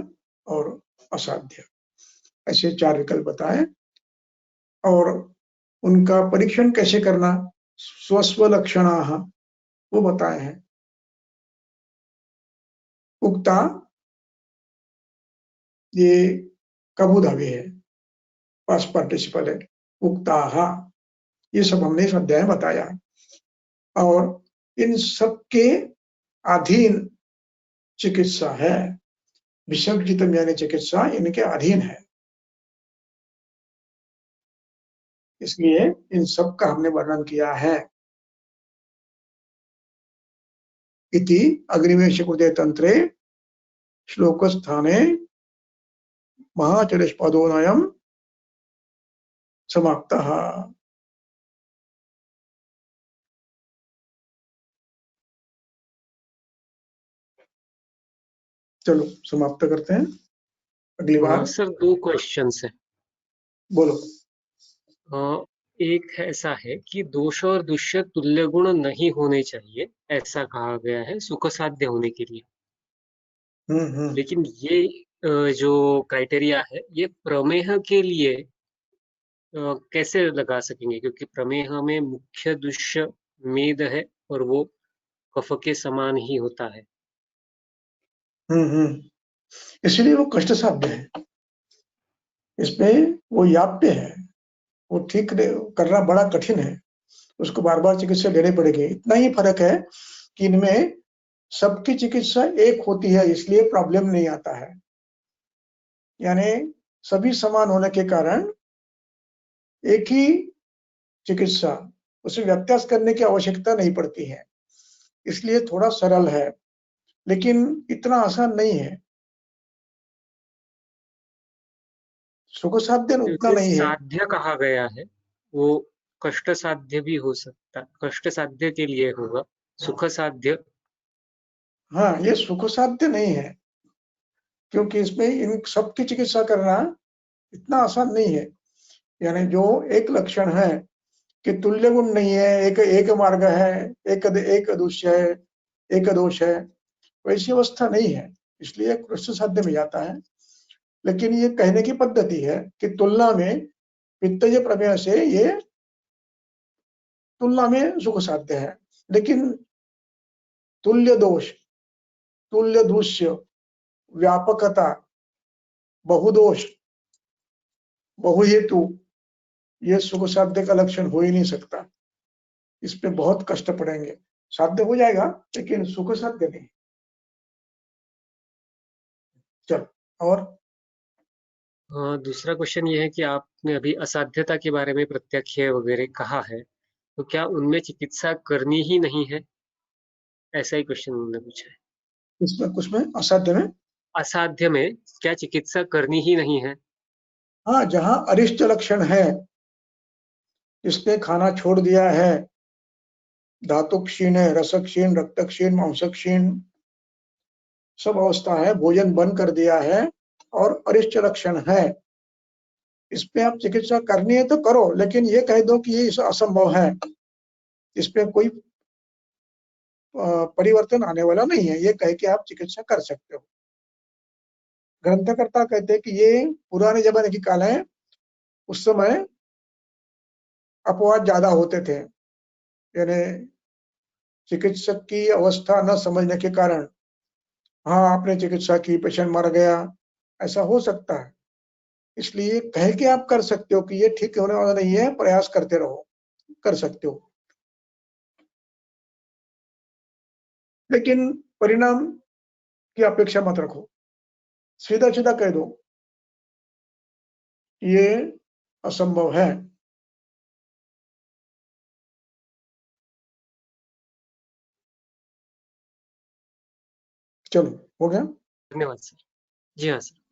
और असाध्य, ऐसे चार विकल्प बताए। और उनका परीक्षण कैसे करना, स्वस्व लक्षणाः, वो बताए हैं। उक्ता, ये कबूधावी है, पास्ट पार्टिसिपल है। उक्ताः, ये सब हमने इस अध्याय में बताया। और इन सबके अधीन चिकित्सा है। विषज्जितम यानी चिकित्सा इनके अधीन है, इसलिए इन सब का हमने वर्णन किया है। इति अग्निवेश कृते तंत्रे श्लोक स्थाने महाचतुष्पदोऽयं समाप्तः। चलो समाप्त करते हैं, अगली बार। सर, दो क्वेश्चंस है। बोलो। एक ऐसा है कि दोष और दुष्य तुल्य गुण नहीं होने चाहिए, ऐसा कहा गया है सुख साध्य होने के लिए। लेकिन ये जो क्राइटेरिया है, ये प्रमेह के लिए कैसे लगा सकेंगे? क्योंकि प्रमेह में मुख्य दुष्य मेद है और वो कफ के समान ही होता है। इसलिए वो कष्ट साध्य है, इसमें वो याप्य है, वो ठीक करना बड़ा कठिन है, उसको बार बार चिकित्सा लेनी पड़ेगी। इतना ही फर्क है कि इनमें सबकी चिकित्सा एक होती है, इसलिए प्रॉब्लम नहीं आता है। यानी सभी समान होने के कारण एक ही चिकित्सा, उसे व्यत्यास करने की आवश्यकता नहीं पड़ती है, इसलिए थोड़ा सरल है, लेकिन इतना आसान नहीं है। सुख साध्य उतना नहीं है। साध्य कहा गया है, वो कष्ट साध्य भी हो सकता, कष्ट साध्य के लिए होगा, सुख साध्य। हाँ, ये सुख साध्य नहीं है, क्योंकि इसमें इन सबकी चिकित्सा करना इतना आसान नहीं है। यानी जो एक लक्षण है कि तुल्य गुण नहीं है, एक मार्ग है, एक दुष्य है, एक दोष है, वैसी अवस्था नहीं है, इसलिए कृष्ण साध्य में जाता है। लेकिन ये कहने की पद्धति है कि तुलना में पित्तज प्रमेय से ये तुलना में सुख साध्य है। लेकिन तुल्य दोष, तुल्य दृश्य, व्यापकता, बहुदोष, बहुहेतु, ये सुख साध्य का लक्षण हो ही नहीं सकता। इसमें बहुत कष्ट पड़ेंगे। साध्य हो जाएगा लेकिन सुख साध्य नहीं। चल, और दूसरा क्वेश्चन ये है कि आपने अभी असाध्यता के बारे में प्रत्यक्ष वगैरह कहा है, तो क्या उनमें चिकित्सा करनी ही नहीं है? ऐसा ही क्वेश्चन उन्होंने पूछा है। उसमें असाध्य में, असाध्य में क्या चिकित्सा करनी ही नहीं है? हाँ, जहां अरिष्ट लक्षण है, इसने खाना छोड़ दिया है, धातु क्षीण है, रस क्षीण, रक्त क्षीण, मांस क्षीण, सब अवस्था है, भोजन बंद कर दिया है, और अरिष्ट लक्षण है, इस पे आप चिकित्सा करनी है तो करो, लेकिन ये कह दो कि ये असंभव है, इस पे कोई परिवर्तन आने वाला नहीं है, ये कह के आप चिकित्सा कर सकते हो। ग्रंथकर्ता कहते हैं कि ये पुराने जमाने की काल है, उस समय अपवाद ज्यादा होते थे, यानी चिकित्सक की अवस्था न समझने के कारण, हाँ आपने चिकित्सा की, पेशेंट मर गया, ऐसा हो सकता है, इसलिए कह के आप कर सकते हो कि ये ठीक होने वाला नहीं है, प्रयास करते रहो, कर सकते हो, लेकिन परिणाम की अपेक्षा मत रखो, सीधा सीधा कह दो ये असंभव है। चलो, हो गया। धन्यवाद सर। जी हाँ सर।